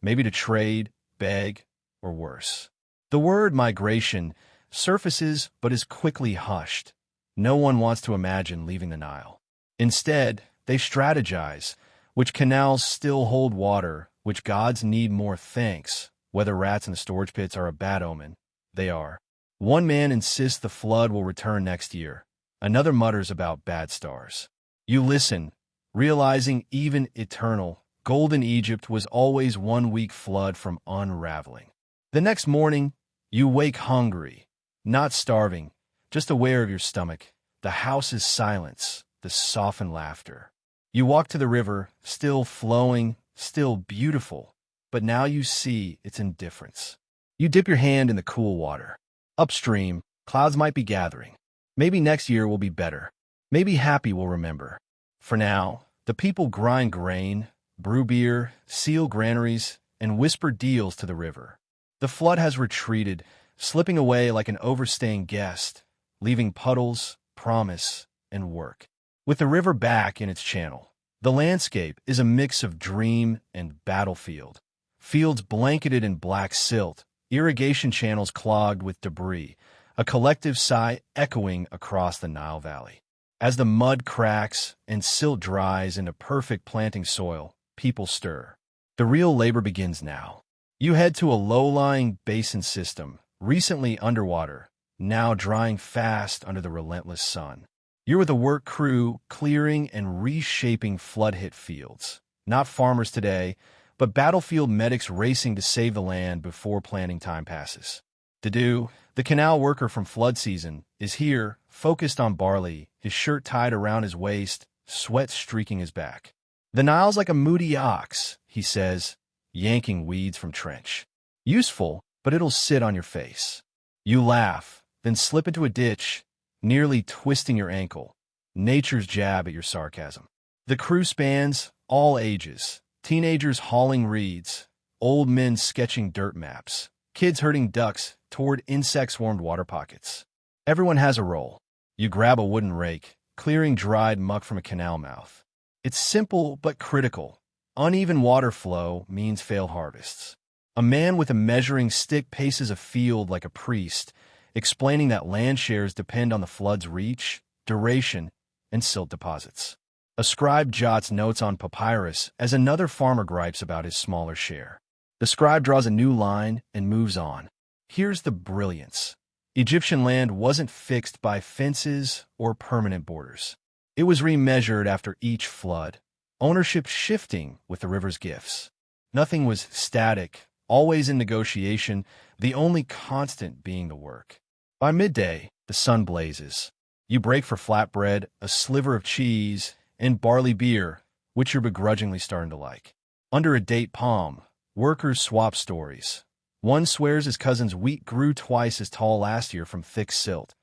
maybe to trade, beg, or worse. The word migration surfaces but is quickly hushed. No one wants to imagine leaving the Nile. Instead, they strategize: which canals still hold water, which gods need more thanks. Whether rats in the storage pits are a bad omen, they are. One man insists the flood will return next year. Another mutters about bad stars. You listen, realizing even eternal, golden Egypt was always 1 week flood from unraveling. The next morning, you wake hungry, not starving, just aware of your stomach. The house is silence, the softened laughter. You walk to the river, still flowing, still beautiful, but now you see its indifference. You dip your hand in the cool water. Upstream, clouds might be gathering. Maybe next year will be better. Maybe Happy will remember. For now, the people grind grain, brew beer, seal granaries, and whisper deals to the river. The flood has retreated, slipping away like an overstaying guest, leaving puddles, promise, and work. With the river back in its channel, the landscape is a mix of dream and battlefield. Fields blanketed in black silt, irrigation channels clogged with debris, a collective sigh echoing across the Nile Valley. As the mud cracks and silt dries into perfect planting soil, people stir. The real labor begins now. You head to a low-lying basin system, recently underwater, now drying fast under the relentless sun. You're with a work crew clearing and reshaping flood-hit fields. Not farmers today, but battlefield medics racing to save the land before planting time passes. Dudu, the canal worker from flood season, is here, focused on barley, his shirt tied around his waist, sweat streaking his back. The Nile's like a moody ox, he says, yanking weeds from trench. Useful, but it'll sit on your face. You laugh, then slip into a ditch, nearly twisting your ankle. Nature's jab at your sarcasm. The crew spans all ages. Teenagers hauling reeds, old men sketching dirt maps, kids herding ducks toward insect-swarmed water pockets. Everyone has a role. You grab a wooden rake, clearing dried muck from a canal mouth. It's simple but critical. Uneven water flow means failed harvests. A man with a measuring stick paces a field like a priest, explaining that land shares depend on the flood's reach, duration, and silt deposits. A scribe jots notes on papyrus as another farmer gripes about his smaller share. The scribe draws a new line and moves on. Here's the brilliance. Egyptian land wasn't fixed by fences or permanent borders. It was remeasured after each flood, ownership shifting with the river's gifts. Nothing was static, always in negotiation, the only constant being the work. By midday, the sun blazes. You break for flatbread, a sliver of cheese, and barley beer, which you're begrudgingly starting to like. Under a date palm, workers swap stories. One swears his cousin's wheat grew twice as tall last year from thick silt.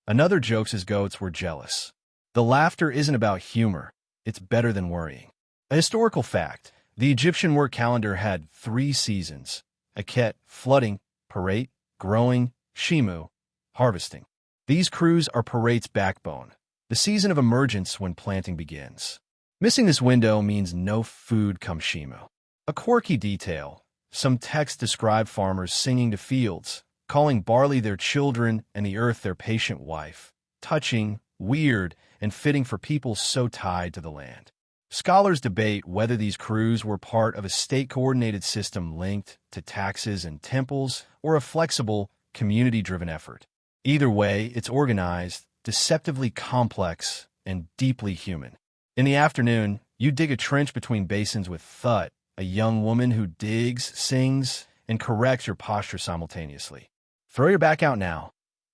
Another jokes his goats were jealous. The laughter isn't about humor. It's better than worrying. A historical fact: the Egyptian work calendar had 3 seasons: Aket, flooding; Parate, growing; Shimu, harvesting. These crews are Parate's backbone, the season of emergence when planting begins. Missing this window means no food come Shimu. A quirky detail: some texts describe farmers singing to fields, calling barley their children and the earth their patient wife. Touching, weird, and fitting for people so tied to the land. Scholars debate whether these crews were part of a state-coordinated system linked to taxes and temples or a flexible, community-driven effort. Either way, it's organized, deceptively complex, and deeply human. In the afternoon, you dig a trench between basins with Thut, a young woman who digs, sings, and corrects your posture simultaneously. Throw your back out now.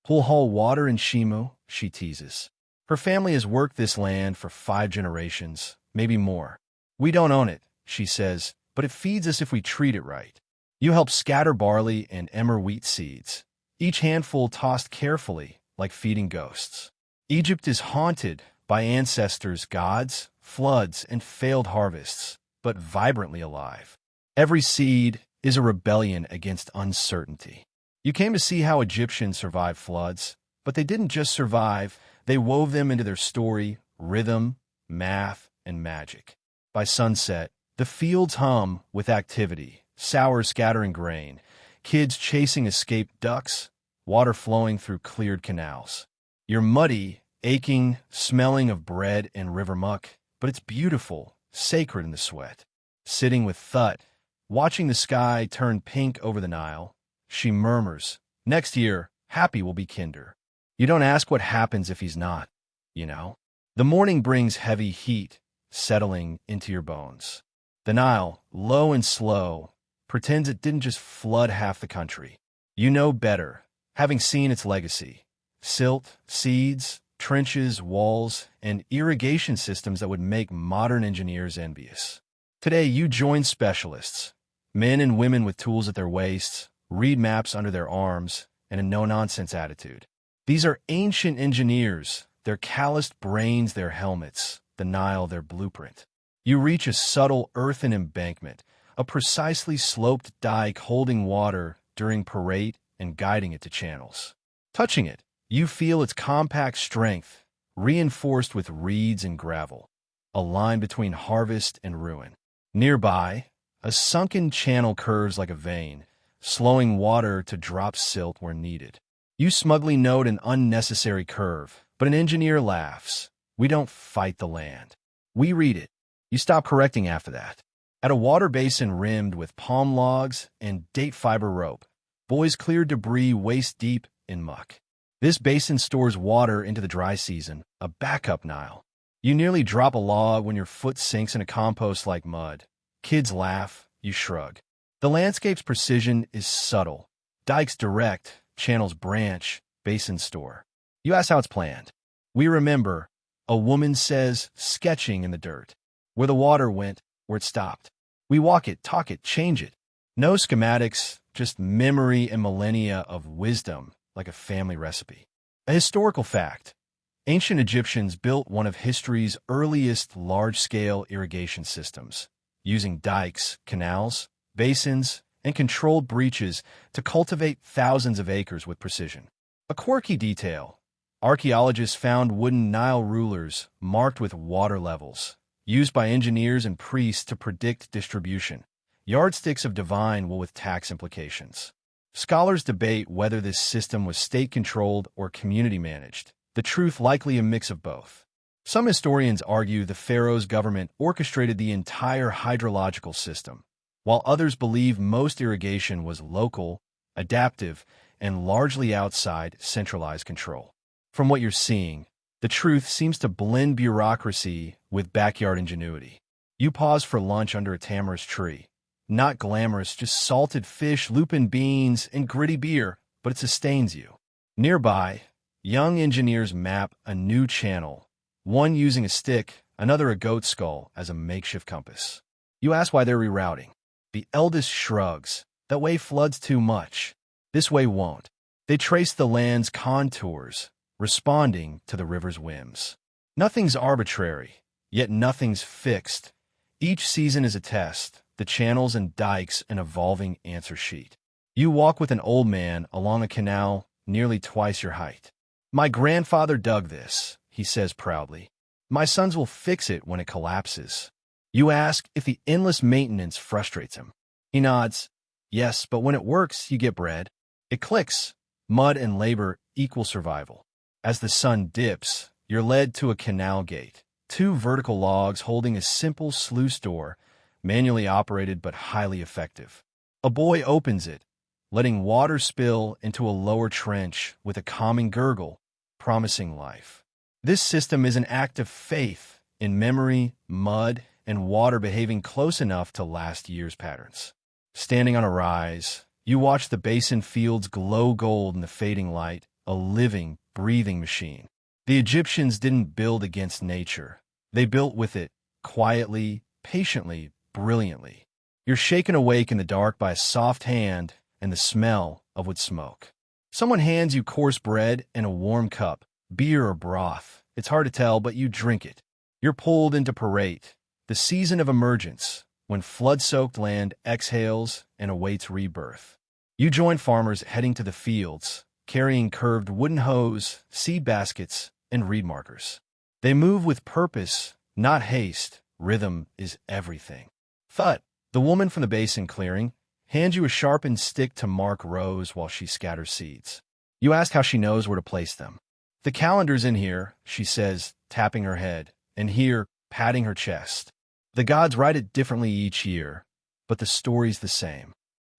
We'll haul water in Shimu, she teases. Her family has worked this land for 5 generations, maybe more. We don't own it, she says, but it feeds us if we treat it right. You help scatter barley and emmer wheat seeds, each handful tossed carefully, like feeding ghosts. Egypt is haunted by ancestors' gods, floods, and failed harvests, but vibrantly alive. Every seed is a rebellion against uncertainty. You came to see how Egyptians survived floods, but they didn't just survive, they wove them into their story, rhythm, math, and magic. By sunset, the fields hum with activity, sowers scattering grain, kids chasing escaped ducks, water flowing through cleared canals. You're muddy, aching, smelling of bread and river muck, but it's beautiful, sacred in the sweat. Sitting with Thut, watching the sky turn pink over the Nile, she murmurs, "Next year, Happy will be kinder." You don't ask what happens if he's not, you know? The morning brings heavy heat, settling into your bones. The Nile, low and slow, pretends it didn't just flood half the country. You know better, having seen its legacy. Silt, seeds, trenches, walls, and irrigation systems that would make modern engineers envious. Today, you join specialists, men and women with tools at their waists, read maps under their arms, and a no-nonsense attitude. These are ancient engineers, their calloused brains their helmets, the Nile their blueprint. You reach a subtle earthen embankment, a precisely sloped dike holding water during parade and guiding it to channels. Touching it, you feel its compact strength, reinforced with reeds and gravel, a line between harvest and ruin. Nearby, a sunken channel curves like a vein, slowing water to drop silt where needed. You smugly note an unnecessary curve, but an engineer laughs. We don't fight the land. We read it. You stop correcting after that. At a water basin rimmed with palm logs and date fiber rope, boys clear debris waist-deep in muck. This basin stores water into the dry season, a backup Nile. You nearly drop a log when your foot sinks in a compost like mud. Kids laugh, you shrug. The landscape's precision is subtle. Dikes direct, channels branch, basins store. You ask how it's planned. We remember, a woman says, sketching in the dirt. Where the water went, where it stopped. We walk it, talk it, change it. No schematics, just memory and millennia of wisdom, like a family recipe. A historical fact. Ancient Egyptians built one of history's earliest large-scale irrigation systems, using dikes, canals, basins, and controlled breaches to cultivate thousands of acres with precision. A quirky detail. Archaeologists found wooden Nile rulers marked with water levels, used by engineers and priests to predict distribution. Yardsticks of divine will with tax implications. Scholars debate whether this system was state-controlled or community-managed, the truth likely a mix of both. Some historians argue the pharaoh's government orchestrated the entire hydrological system, while others believe most irrigation was local, adaptive, and largely outside centralized control. From what you're seeing, the truth seems to blend bureaucracy with backyard ingenuity. You pause for lunch under a tamarisk tree. Not glamorous, just salted fish, lupin beans, and gritty beer, but it sustains you. Nearby, young engineers map a new channel, one using a stick, another a goat skull as a makeshift compass. You ask why they're rerouting. The eldest shrugs. That way floods too much. This way won't. They trace the land's contours, responding to the river's whims. Nothing's arbitrary, yet nothing's fixed. Each season is a test, the channels and dikes an evolving answer sheet. You walk with an old man along a canal nearly twice your height. "My grandfather dug this," he says proudly. "My sons will fix it when it collapses." You ask if the endless maintenance frustrates him. He nods. "Yes, but when it works, you get bread." It clicks. Mud and labor equal survival. As the sun dips, you're led to a canal gate. 2 vertical logs holding a simple sluice door, manually operated but highly effective. A boy opens it, letting water spill into a lower trench with a calming gurgle, promising life. This system is an act of faith in memory, mud, and water behaving close enough to last year's patterns. Standing on a rise, you watch the basin fields glow gold in the fading light, a living, breathing machine. The Egyptians didn't build against nature. They built with it, quietly, patiently, brilliantly. You're shaken awake in the dark by a soft hand and the smell of wood smoke. Someone hands you coarse bread and a warm cup, beer or broth. It's hard to tell, but you drink it. You're pulled into Parate, the season of emergence, when flood-soaked land exhales and awaits rebirth. You join farmers heading to the fields, carrying curved wooden hoes, seed baskets, and reed markers. They move with purpose, not haste. Rhythm is everything. Thut, the woman from the basin clearing, hands you a sharpened stick to mark rows while she scatters seeds. You ask how she knows where to place them. The calendar's in here, she says, tapping her head, and here, patting her chest. The gods write it differently each year, but the story's the same.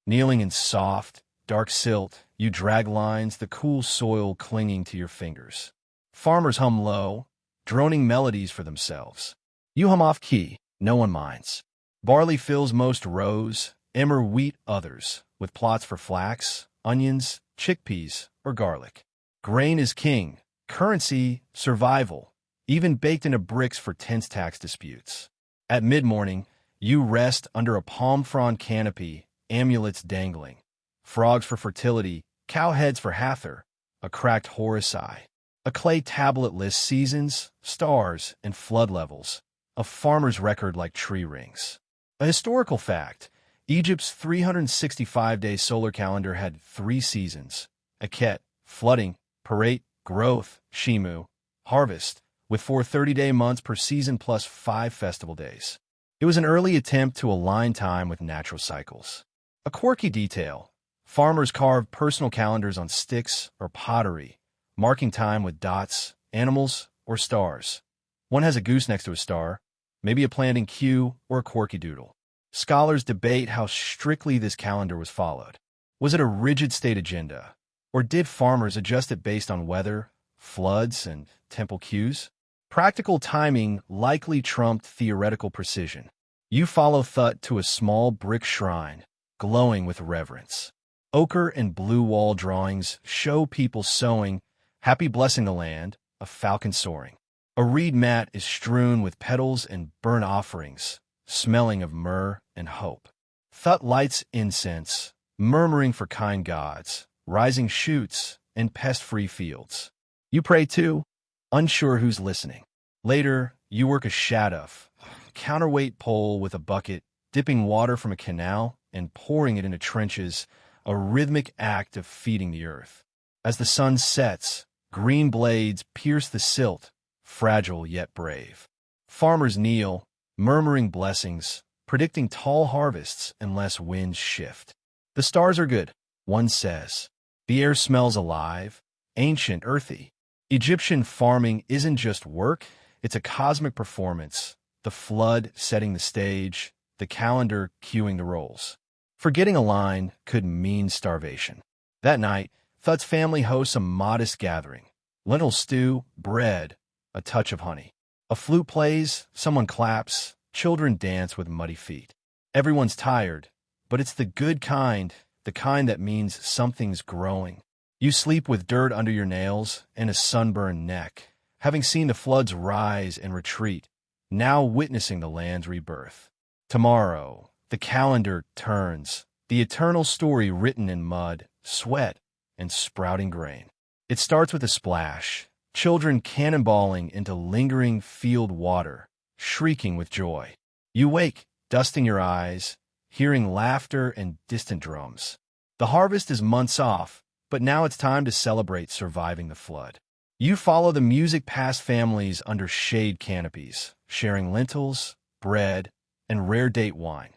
Kneeling in soft, dark silt, you drag lines, the cool soil clinging to your fingers. Farmers hum low, droning melodies for themselves. You hum off-key, no one minds. Barley fills most rows, emmer wheat others, with plots for flax, onions, chickpeas, or garlic. Grain is king, currency, survival, even baked into bricks for tense tax disputes. At mid-morning, you rest under a palm frond canopy, amulets dangling. Frogs for fertility, cow heads for Hathor, a cracked Horus eye. A clay tablet lists seasons, stars, and flood levels, a farmer's record like tree rings. A historical fact, Egypt's 365-day solar calendar had 3 seasons: Aket, flooding; Parate, growth; Shimu, harvest, with 4 30-day months per season plus 5 festival days. It was an early attempt to align time with natural cycles. A quirky detail, farmers carved personal calendars on sticks or pottery, marking time with dots, animals, or stars. One has a goose next to a star, maybe a planting cue or a quirky doodle. Scholars debate how strictly this calendar was followed. Was it a rigid state agenda, or did farmers adjust it based on weather, floods, and temple cues? Practical timing likely trumped theoretical precision. You follow Thut to a small brick shrine, glowing with reverence. Ochre and blue wall drawings show people sowing, happy blessing the land, a falcon soaring. A reed mat is strewn with petals and burnt offerings, smelling of myrrh and hope. Thut lights incense, murmuring for kind gods, rising shoots, and pest-free fields. You pray too, unsure who's listening. Later, you work a shaduf, counterweight pole with a bucket, dipping water from a canal and pouring it into trenches, a rhythmic act of feeding the earth. As the sun sets, green blades pierce the silt, fragile yet brave. Farmers kneel, murmuring blessings, predicting tall harvests unless winds shift. The stars are good, one says. The air smells alive, ancient, earthy. Egyptian farming isn't just work, it's a cosmic performance, the flood setting the stage, the calendar cueing the roles. Forgetting a line could mean starvation. That night, Thut's family hosts a modest gathering. Lentil stew, bread, a touch of honey. A flute plays, someone claps, children dance with muddy feet. Everyone's tired, but it's the good kind, the kind that means something's growing. You sleep with dirt under your nails and a sunburned neck, having seen the floods rise and retreat, now witnessing the land's rebirth. Tomorrow, the calendar turns, the eternal story written in mud, sweat, and sprouting grain. It starts with a splash, children cannonballing into lingering field water, shrieking with joy. You wake, dusting your eyes, hearing laughter and distant drums. The harvest is months off, but now it's time to celebrate surviving the flood. You follow the music past families under shade canopies, sharing lentils, bread, and rare date wine,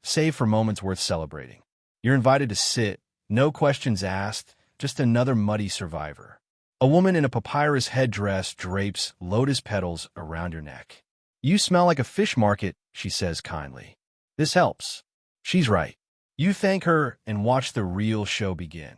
save for moments worth celebrating. You're invited to sit, no questions asked, just another muddy survivor. A woman in a papyrus headdress drapes lotus petals around your neck. You smell like a fish market, she says kindly. This helps. She's right. You thank her and watch the real show begin.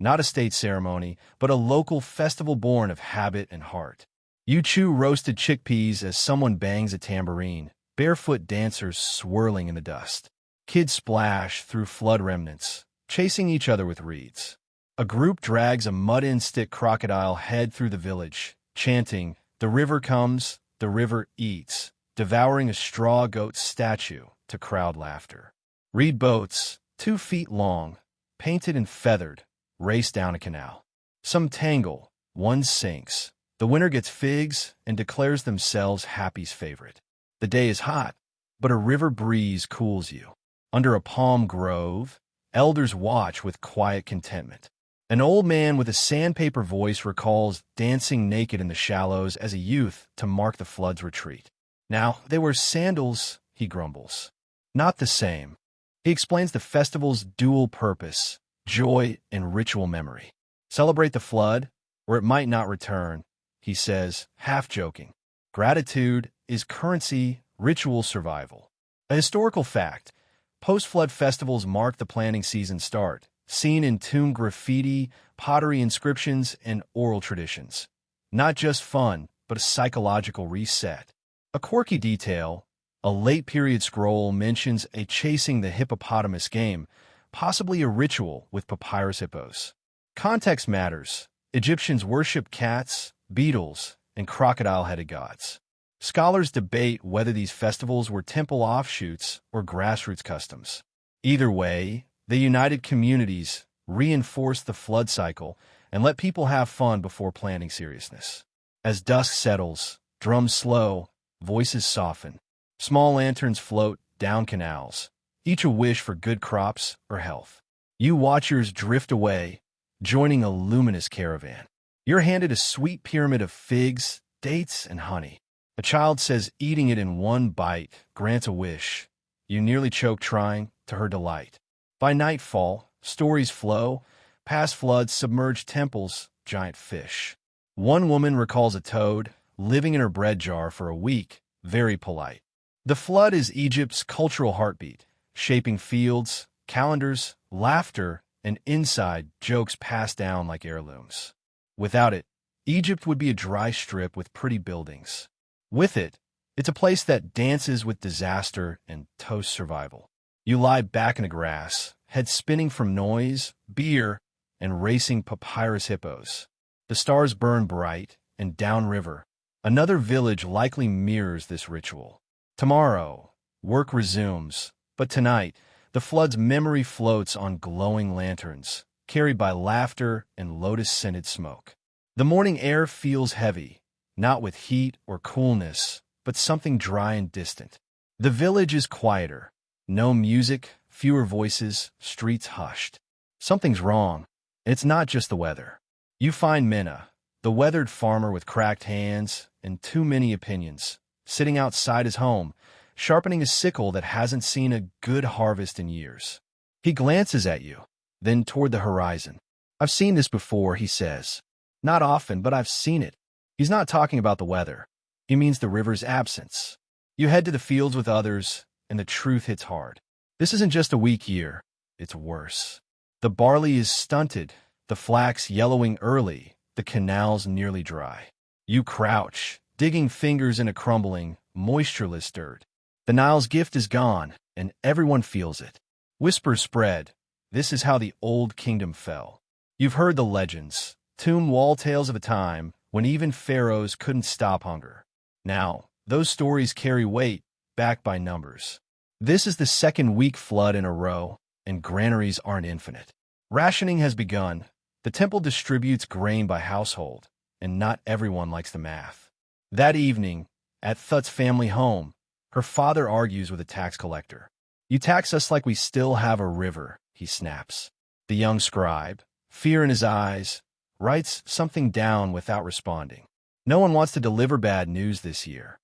Not a state ceremony, but a local festival born of habit and heart. You chew roasted chickpeas as someone bangs a tambourine, barefoot dancers swirling in the dust. Kids splash through flood remnants, chasing each other with reeds. A group drags a mud-in-stick crocodile head through the village, chanting, "The river comes, the river eats," devouring a straw goat statue to crowd laughter. Reed boats, 2 feet long, painted and feathered, race down a canal. Some tangle, one sinks. The winner gets figs and declares themselves happy's favorite. The day is hot, but a river breeze cools you. Under a palm grove, elders watch with quiet contentment. An old man with a sandpaper voice recalls dancing naked in the shallows as a youth to mark the flood's retreat. Now, they wear sandals, he grumbles. Not the same. He explains the festival's dual purpose, joy and ritual memory. Celebrate the flood, or it might not return, he says, half joking. Gratitude is currency, ritual survival. A historical fact, post-flood festivals mark the planting season start, seen in tomb graffiti, pottery inscriptions, and oral traditions. Not just fun, but a psychological reset. A quirky detail, a late-period scroll mentions a chasing the hippopotamus game, possibly a ritual with papyrus hippos. Context matters. Egyptians worship cats, beetles, and crocodile-headed gods. Scholars debate whether these festivals were temple offshoots or grassroots customs. Either way, they united communities, reinforced the flood cycle, and let people have fun before planning seriousness. As dusk settles, drums slow, voices soften. Small lanterns float down canals, each a wish for good crops or health. You watchers drift away, joining a luminous caravan. You're handed a sweet pyramid of figs, dates, and honey. A child says eating it in one bite grants a wish. You nearly choke trying, to her delight. By nightfall, stories flow, past floods, submerged temples, giant fish. One woman recalls a toad, living in her bread jar for a week, very polite. The flood is Egypt's cultural heartbeat, shaping fields, calendars, laughter, and inside jokes passed down like heirlooms. Without it, Egypt would be a dry strip with pretty buildings. With it, it's a place that dances with disaster and toasts survival. You lie back in the grass, head spinning from noise, beer, and racing papyrus hippos. The stars burn bright, and downriver, another village likely mirrors this ritual. Tomorrow, work resumes, but tonight, the flood's memory floats on glowing lanterns, carried by laughter and lotus-scented smoke. The morning air feels heavy, not with heat or coolness, but something dry and distant. The village is quieter. No music, fewer voices, streets hushed. Something's wrong. It's not just the weather. You find Minna, the weathered farmer with cracked hands and too many opinions, sitting outside his home, sharpening a sickle that hasn't seen a good harvest in years. He glances at you, then toward the horizon. "I've seen this before," he says. "Not often, but I've seen it." He's not talking about the weather. He means the river's absence. You head to the fields with others, and the truth hits hard. This isn't just a weak year. It's worse. The barley is stunted, the flax yellowing early, the canals nearly dry. You crouch, digging fingers in a crumbling, moistureless dirt. The Nile's gift is gone, and everyone feels it. Whispers spread. This is how the old kingdom fell. You've heard the legends, tomb wall tales of a time when even pharaohs couldn't stop hunger. Now, those stories carry weight, backed by numbers. This is the second weak flood in a row, and granaries aren't infinite. Rationing has begun. The temple distributes grain by household, and not everyone likes the math. That evening, at Thut's family home, her father argues with a tax collector. "You tax us like we still have a river," he snaps. The young scribe, fear in his eyes, writes something down without responding. No one wants to deliver bad news this year.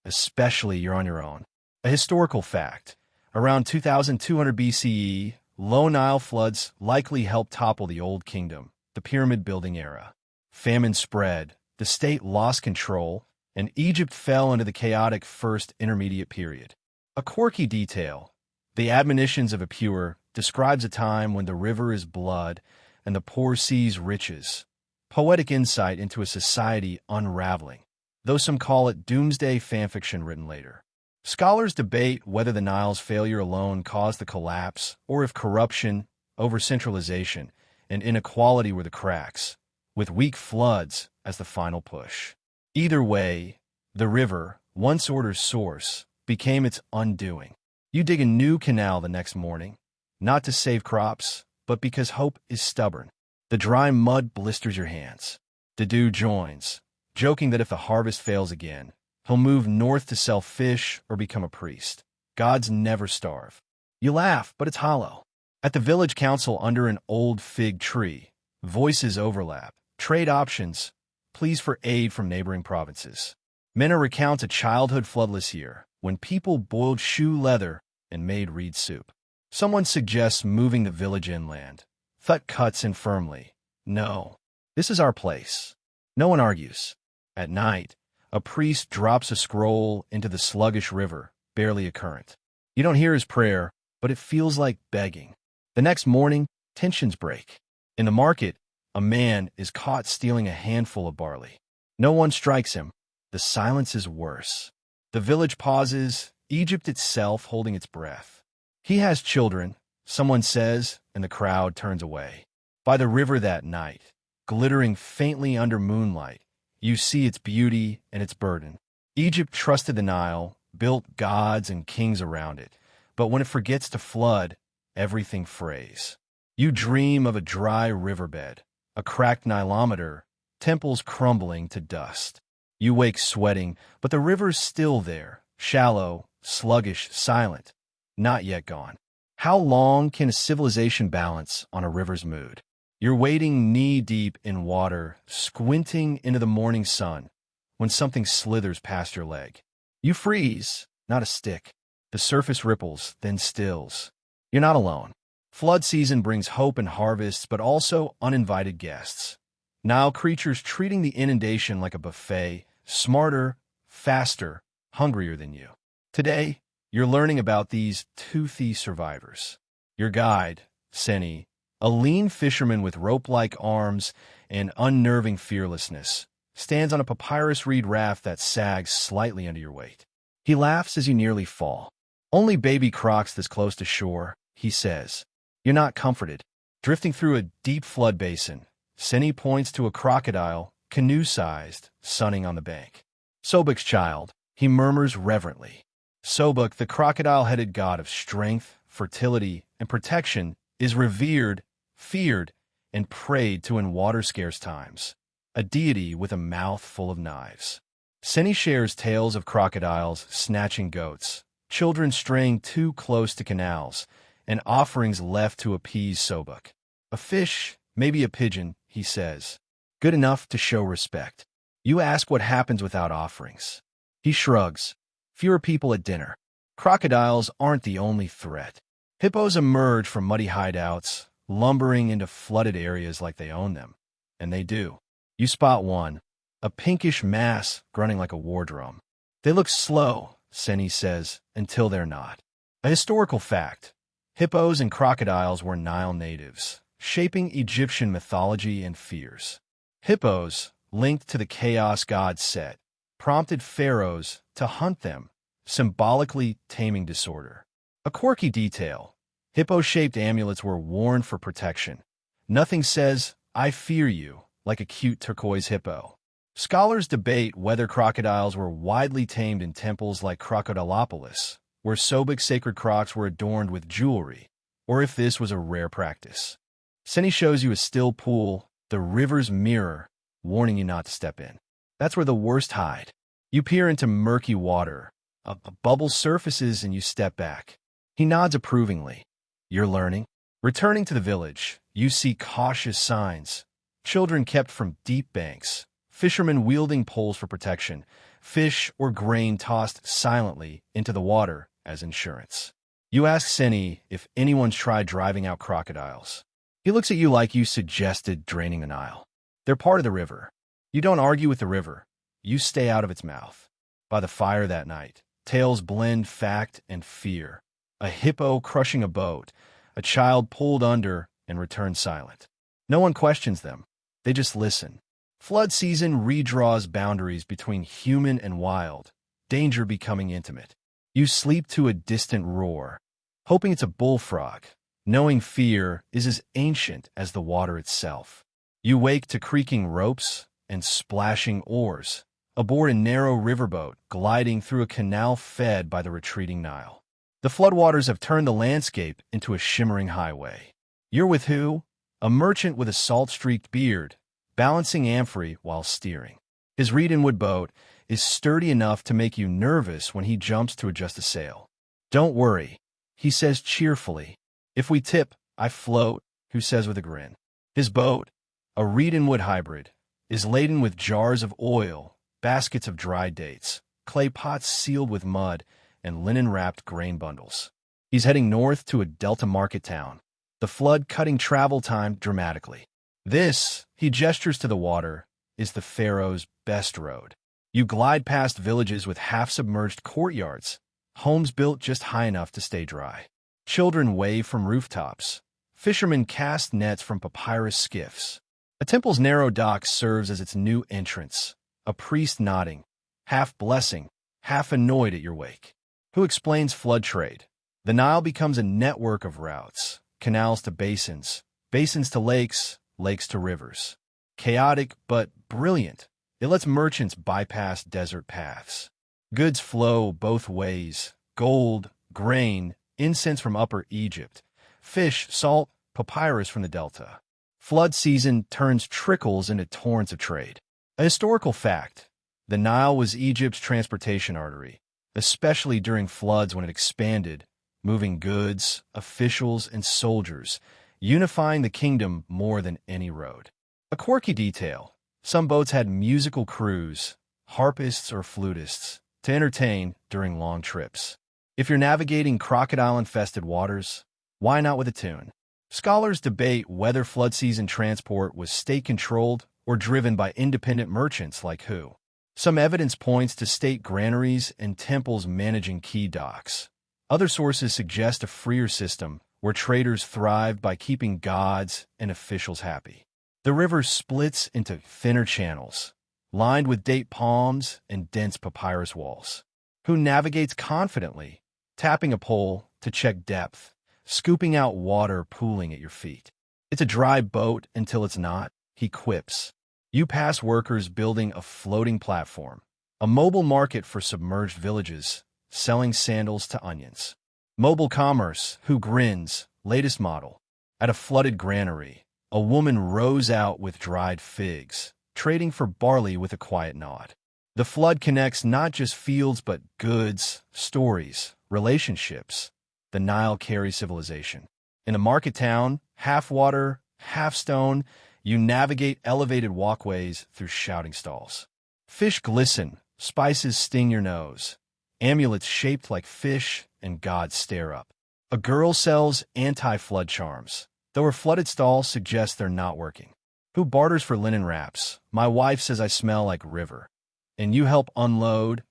Especially you're on your own. A historical fact. Around 2200 BCE, low Nile floods likely helped topple the Old Kingdom, the pyramid-building era. Famine spread, the state lost control, and Egypt fell into the chaotic First Intermediate Period. A quirky detail. The Admonitions of Epicure describes a time when the river is blood and the poor sea's riches. Poetic insight into a society unraveling. though some call it doomsday fanfiction written later. Scholars debate whether the Nile's failure alone caused the collapse or if corruption, over-centralization, and inequality were the cracks, with weak floods as the final push. Either way, the river, once order's source, became its undoing. You dig a new canal the next morning, not to save crops, but because hope is stubborn. The dry mud blisters your hands. Dedu joins, joking that if the harvest fails again, he'll move north to sell fish or become a priest. Gods never starve. You laugh, but it's hollow. At the village council under an old fig tree, voices overlap. Trade options, pleas for aid from neighboring provinces. Mena recounts a childhood floodless year when people boiled shoe leather and made reed soup. Someone suggests moving the village inland. Thut cuts in firmly. No, this is our place. No one argues. At night, a priest drops a scroll into the sluggish river, barely a current. You don't hear his prayer, but it feels like begging. The next morning, tensions break. In the market, a man is caught stealing a handful of barley. No one strikes him. The silence is worse. The village pauses, Egypt itself holding its breath. He has children, someone says, and the crowd turns away. By the river that night, glittering faintly under moonlight, you see its beauty and its burden. Egypt trusted the Nile, built gods and kings around it, but when it forgets to flood, everything frays. You dream of a dry riverbed, a cracked Nilometer, temples crumbling to dust. You wake sweating, but the river's still there, shallow, sluggish, silent, not yet gone. How long can a civilization balance on a river's mood? You're wading knee-deep in water, squinting into the morning sun, when something slithers past your leg. You freeze, not a stick. The surface ripples, then stills. You're not alone. Flood season brings hope and harvests, but also uninvited guests. Nile creatures treating the inundation like a buffet, smarter, faster, hungrier than you. Today, you're learning about these toothy survivors. Your guide, Seni, a lean fisherman with rope-like arms and unnerving fearlessness, stands on a papyrus reed raft that sags slightly under your weight. He laughs as you nearly fall. Only baby crocs this close to shore, he says. You're not comforted. Drifting through a deep flood basin, Seni points to a crocodile, canoe-sized, sunning on the bank. Sobek's child, he murmurs reverently. Sobek, the crocodile-headed god of strength, fertility, and protection, is revered, feared, and prayed to in water-scarce times, a deity with a mouth full of knives. Seni shares tales of crocodiles snatching goats, children straying too close to canals, and offerings left to appease Sobek. A fish, maybe a pigeon, he says, good enough to show respect. You ask what happens without offerings. He shrugs. Fewer people at dinner. Crocodiles aren't the only threat. Hippos emerge from muddy hideouts, lumbering into flooded areas like they own them. And they do. You spot one, a pinkish mass grunting like a war drum. They look slow, Seni says, until they're not. A historical fact. Hippos and crocodiles were Nile natives, shaping Egyptian mythology and fears. Hippos, linked to the chaos god Set, prompted pharaohs to hunt them, symbolically taming disorder. A quirky detail. Hippo-shaped amulets were worn for protection. Nothing says, I fear you, like a cute turquoise hippo. Scholars debate whether crocodiles were widely tamed in temples like Crocodilopolis, where Sobek's sacred crocs were adorned with jewelry, or if this was a rare practice. Seni shows you a still pool, the river's mirror, warning you not to step in. That's where the worst hide. You peer into murky water. A bubble surfaces and you step back. He nods approvingly. You're learning. Returning to the village, you see cautious signs. Children kept from deep banks, fishermen wielding poles for protection, fish or grain tossed silently into the water as insurance. You ask Seni if anyone's tried driving out crocodiles. He looks at you like you suggested draining the Nile. They're part of the river. You don't argue with the river. You stay out of its mouth. By the fire that night, tales blend fact and fear. A hippo crushing a boat, a child pulled under and returned silent. No one questions them. They just listen. Flood season redraws boundaries between human and wild, danger becoming intimate. You sleep to a distant roar, hoping it's a bullfrog, knowing fear is as ancient as the water itself. You wake to creaking ropes and splashing oars, aboard a narrow riverboat gliding through a canal fed by the retreating Nile. The floodwaters have turned the landscape into a shimmering highway. You're with who? A merchant with a salt-streaked beard, balancing amphory while steering. His reed and wood boat is sturdy enough to make you nervous when he jumps to adjust a sail. "Don't worry," he says cheerfully. "If we tip, I float," who says with a grin. His boat, a reed and wood hybrid, is laden with jars of oil, baskets of dried dates, clay pots sealed with mud, and linen-wrapped grain bundles. He's heading north to a delta market town, the flood cutting travel time dramatically. This, he gestures to the water, is the Pharaoh's best road. You glide past villages with half-submerged courtyards, homes built just high enough to stay dry. Children wave from rooftops. Fishermen cast nets from papyrus skiffs. A temple's narrow dock serves as its new entrance, a priest nodding, half blessing, half annoyed at your wake. Who explains flood trade? The Nile becomes a network of routes, canals to basins, basins to lakes, lakes to rivers. Chaotic but brilliant, it lets merchants bypass desert paths. Goods flow both ways: gold, grain, incense from Upper Egypt, fish, salt, papyrus from the Delta. Flood season turns trickles into torrents of trade. A historical fact: the Nile was Egypt's transportation artery, especially during floods when it expanded, moving goods, officials, and soldiers, unifying the kingdom more than any road. A quirky detail: some boats had musical crews, harpists or flutists, to entertain during long trips. If you're navigating crocodile-infested waters, why not with a tune? Scholars debate whether flood season transport was state-controlled or driven by independent merchants like who. Some evidence points to state granaries and temples managing key docks. Other sources suggest a freer system where traders thrived by keeping gods and officials happy. The river splits into thinner channels, lined with date palms and dense papyrus walls. Who navigates confidently, tapping a pole to check depth, scooping out water pooling at your feet. "It's a dry boat until it's not," he quips. You pass workers building a floating platform, a mobile market for submerged villages, selling sandals to onions. Mobile commerce, who grins, latest model. At a flooded granary, a woman rows out with dried figs, trading for barley with a quiet nod. The flood connects not just fields but goods, stories, relationships. The Nile carries civilization. In a market town, half water, half stone, you navigate elevated walkways through shouting stalls. Fish glisten, spices sting your nose. Amulets shaped like fish and gods stare up. A girl sells anti-flood charms, though her flooded stall suggests they're not working. Who barters for linen wraps? "My wife says I smell like river." And you help unload,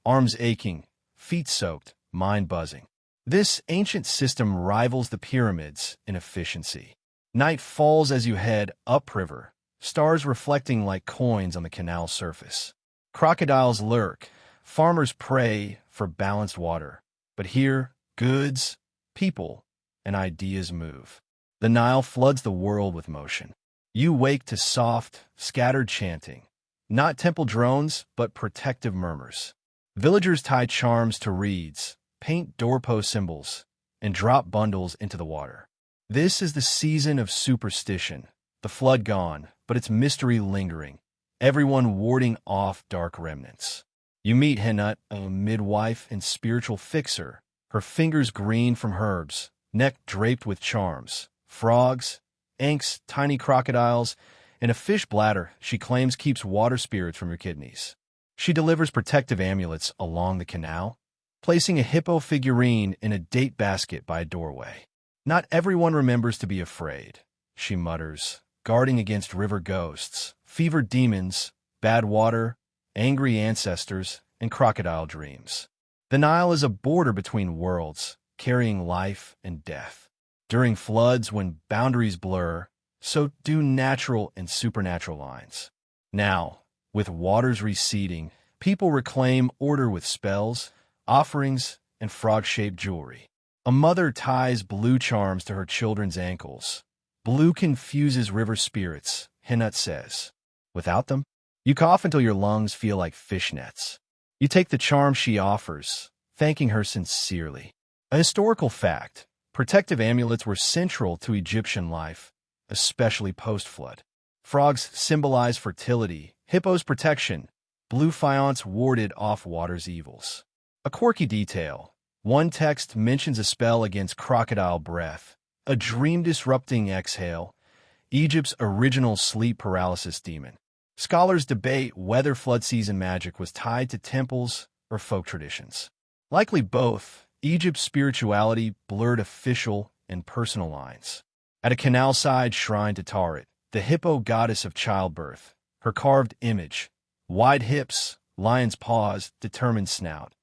arms aching, feet soaked, mind buzzing. This ancient system rivals the pyramids in efficiency. Night falls as you head upriver, stars reflecting like coins on the canal surface. Crocodiles lurk, farmers pray for balanced water. But here, goods, people, and ideas move. The Nile floods the world with motion. You wake to soft, scattered chanting. Not temple drones, but protective murmurs. Villagers tie charms to reeds, paint doorpost symbols, and drop bundles into the water. This is the season of superstition. The flood gone, but its mystery lingering. Everyone warding off dark remnants. You meet Henut, a midwife and spiritual fixer, her fingers green from herbs, neck draped with charms, frogs, ankhs, tiny crocodiles, and a fish bladder she claims keeps water spirits from your kidneys. She delivers protective amulets along the canal, placing a hippo figurine in a date basket by a doorway. "Not everyone remembers to be afraid," she mutters, guarding against river ghosts, fevered demons, bad water, angry ancestors, and crocodile dreams. The Nile is a border between worlds, carrying life and death. During floods, when boundaries blur, so do natural and supernatural lines. Now, with waters receding, people reclaim order with spells, offerings, and frog-shaped jewelry. A mother ties blue charms to her children's ankles. Blue confuses river spirits, Hinut says. Without them, you cough until your lungs feel like fishnets. You take the charm she offers, thanking her sincerely. A historical fact: protective amulets were central to Egyptian life, especially post-flood. Frogs symbolize fertility, hippos protection, blue faience warded off water's evils. A quirky detail: one text mentions a spell against crocodile breath, a dream-disrupting exhale, Egypt's original sleep paralysis demon. Scholars debate whether flood season magic was tied to temples or folk traditions. Likely both. Egypt's spirituality blurred official and personal lines. At a canal-side shrine to Tarit, the hippo goddess of childbirth, her carved image, wide hips, lion's paws, determined snout,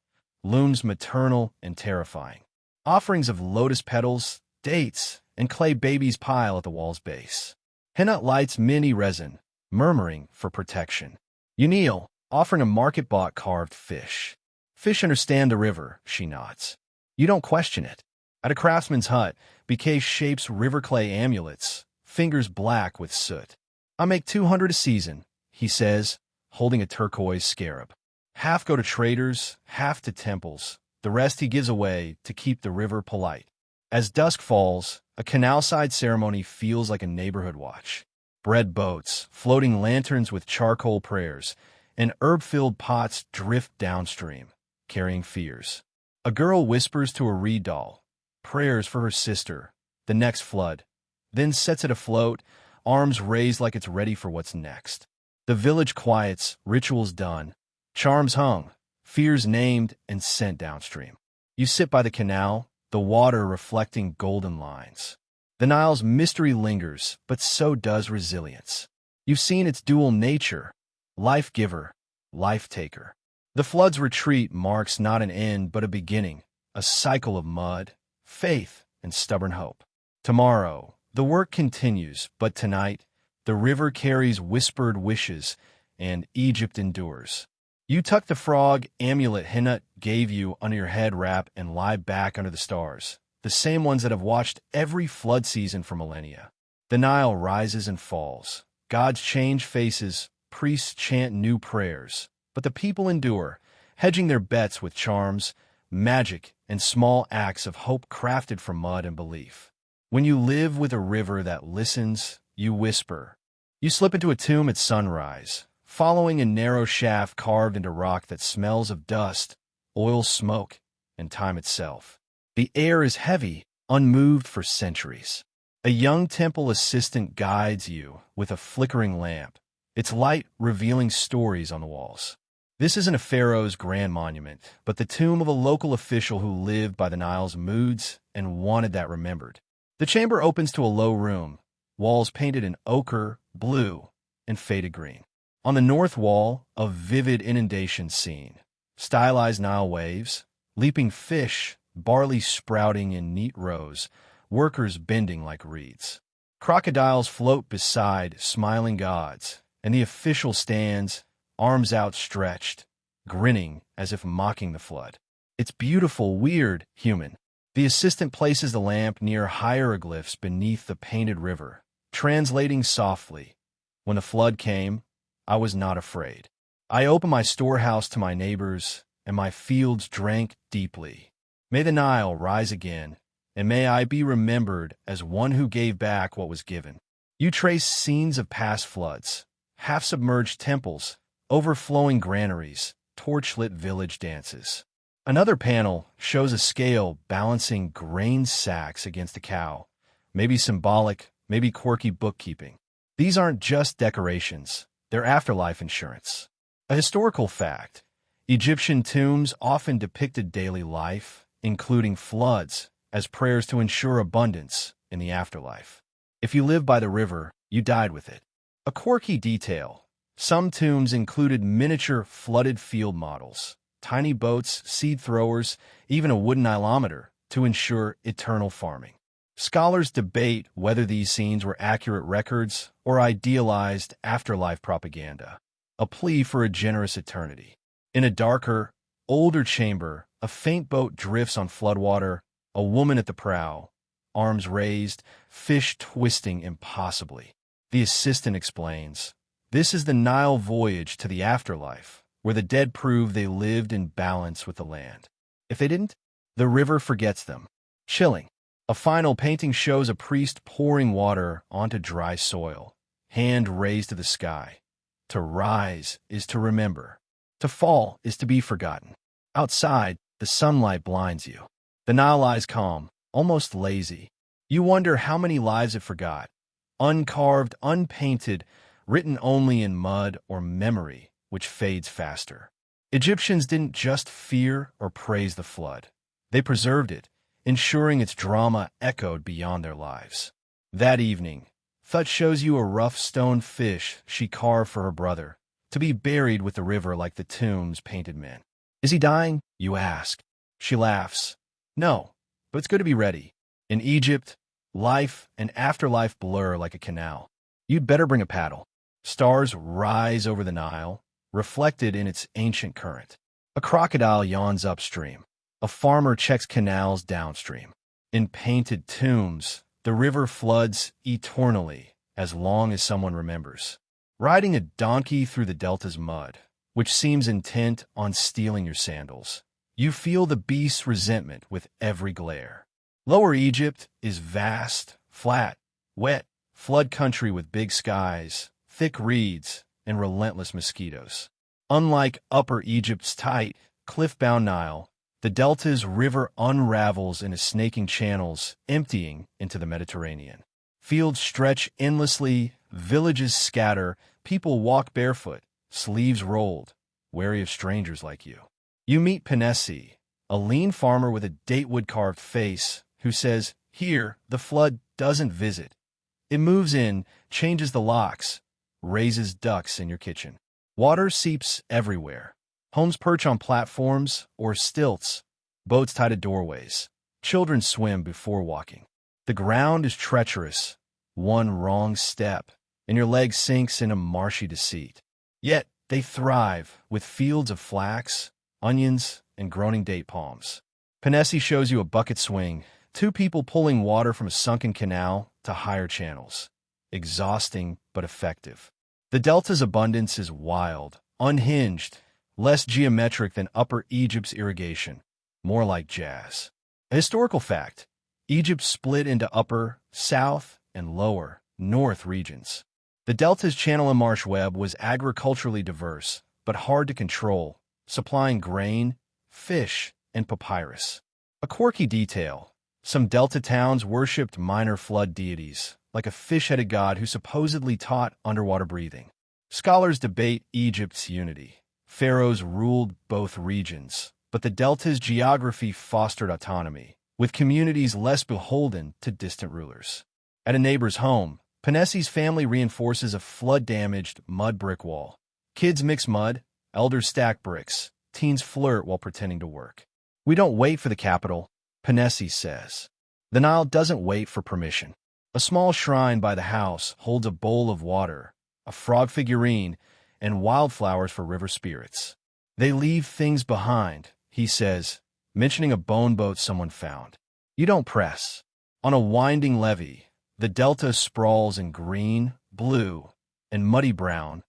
looms maternal and terrifying. Offerings of lotus petals, dates, and clay babies pile at the wall's base. Hinut lights mini resin, murmuring for protection. You kneel, offering a market-bought carved fish. Fish understand the river, she nods. You don't question it. At a craftsman's hut, BK shapes river clay amulets, fingers black with soot. I make 200 a season, he says, holding a turquoise scarab. Half go to traders, half to temples. The rest he gives away to keep the river polite. As dusk falls, a canal-side ceremony feels like a neighborhood watch. Bread boats, floating lanterns with charcoal prayers, and herb-filled pots drift downstream, carrying fears. A girl whispers to a reed doll, prayers for her sister, the next flood, then sets it afloat, arms raised like it's ready for what's next. The village quiets, rituals done, charms hung, fears named and sent downstream. You sit by the canal, the water reflecting golden lines. The Nile's mystery lingers, but so does resilience. You've seen its dual nature, life-giver, life-taker. The flood's retreat marks not an end but a beginning, a cycle of mud, faith, and stubborn hope. Tomorrow, the work continues, but tonight, the river carries whispered wishes, and Egypt endures. You tuck the frog amulet Hinut gave you under your head wrap and lie back under the stars, the same ones that have watched every flood season for millennia. The Nile rises and falls. Gods change faces, priests chant new prayers, but the people endure, hedging their bets with charms, magic, and small acts of hope crafted from mud and belief. When you live with a river that listens, you whisper. You slip into a tomb at sunrise, following a narrow shaft carved into rock that smells of dust, oil smoke, and time itself. The air is heavy, unmoved for centuries. A young temple assistant guides you with a flickering lamp, its light revealing stories on the walls. This isn't a pharaoh's grand monument, but the tomb of a local official who lived by the Nile's moods and wanted that remembered. The chamber opens to a low room, walls painted in ochre, blue, and faded green. On the north wall, a vivid inundation scene. Stylized Nile waves, leaping fish, barley sprouting in neat rows, workers bending like reeds. Crocodiles float beside smiling gods, and the official stands, arms outstretched, grinning as if mocking the flood. It's beautiful, weird, human. The assistant places the lamp near hieroglyphs beneath the painted river, translating softly. When the flood came, I was not afraid. I opened my storehouse to my neighbors, and my fields drank deeply. May the Nile rise again, and may I be remembered as one who gave back what was given. You trace scenes of past floods, half-submerged temples, overflowing granaries, torch-lit village dances. Another panel shows a scale balancing grain sacks against a cow, maybe symbolic, maybe quirky bookkeeping. These aren't just decorations, they're afterlife insurance. A historical fact: Egyptian tombs often depicted daily life, including floods, as prayers to ensure abundance in the afterlife. If you live by the river, you died with it. A quirky detail: some tombs included miniature flooded field models, tiny boats, seed throwers, even a wooden nilometer to ensure eternal farming. Scholars debate whether these scenes were accurate records or idealized afterlife propaganda, a plea for a generous eternity. In a darker, older chamber, a faint boat drifts on floodwater, a woman at the prow, arms raised, fish twisting impossibly. The assistant explains, "This is the Nile voyage to the afterlife, where the dead prove they lived in balance with the land. If they didn't, the river forgets them." Chilling. A final painting shows a priest pouring water onto dry soil, hand raised to the sky. To rise is to remember. To fall is to be forgotten. Outside, the sunlight blinds you. The Nile lies calm, almost lazy. You wonder how many lives it forgot. Uncarved, unpainted, written only in mud or memory, which fades faster. Egyptians didn't just fear or praise the flood. They preserved it, ensuring its drama echoed beyond their lives. That evening, Thut shows you a rough stone fish she carved for her brother, to be buried with the river like the tomb's painted men. "Is he dying?" you ask. She laughs. "No, but it's good to be ready. In Egypt, life and afterlife blur like a canal. You'd better bring a paddle." Stars rise over the Nile, reflected in its ancient current. A crocodile yawns upstream. A farmer checks canals downstream. In painted tombs, the river floods eternally, as long as someone remembers. Riding a donkey through the delta's mud, which seems intent on stealing your sandals, you feel the beast's resentment with every glare. Lower Egypt is vast, flat, wet, flood country with big skies, thick reeds, and relentless mosquitoes. Unlike Upper Egypt's tight, cliff-bound Nile, the delta's river unravels into snaking channels, emptying into the Mediterranean. Fields stretch endlessly, villages scatter, people walk barefoot, sleeves rolled, wary of strangers like you. You meet Penesi, a lean farmer with a datewood-carved face, who says, "Here, the flood doesn't visit. It moves in, changes the locks, raises ducks in your kitchen." Water seeps everywhere. Homes perch on platforms or stilts, boats tie to doorways. Children swim before walking. The ground is treacherous. One wrong step, and your leg sinks in a marshy deceit. Yet they thrive with fields of flax, onions, and groaning date palms. Penesi shows you a bucket swing, two people pulling water from a sunken canal to higher channels. Exhausting but effective. The delta's abundance is wild, unhinged, less geometric than Upper Egypt's irrigation, more like jazz. A historical fact, Egypt split into Upper, South, and Lower, North regions. The delta's channel and marsh web was agriculturally diverse, but hard to control, supplying grain, fish, and papyrus. A quirky detail, some delta towns worshipped minor flood deities, like a fish-headed god who supposedly taught underwater breathing. Scholars debate Egypt's unity. Pharaohs ruled both regions, but the delta's geography fostered autonomy, with communities less beholden to distant rulers. At a neighbor's home, Penesi's family reinforces a flood-damaged mud brick wall. Kids mix mud, elders stack bricks, teens flirt while pretending to work. "We don't wait for the capital," Penesi says. The Nile doesn't wait for permission. A small shrine by the house holds a bowl of water, a frog figurine, and wildflowers for river spirits. "They leave things behind," he says, mentioning a bone boat someone found. You don't press. On a winding levee, the delta sprawls in green, blue, and muddy brown,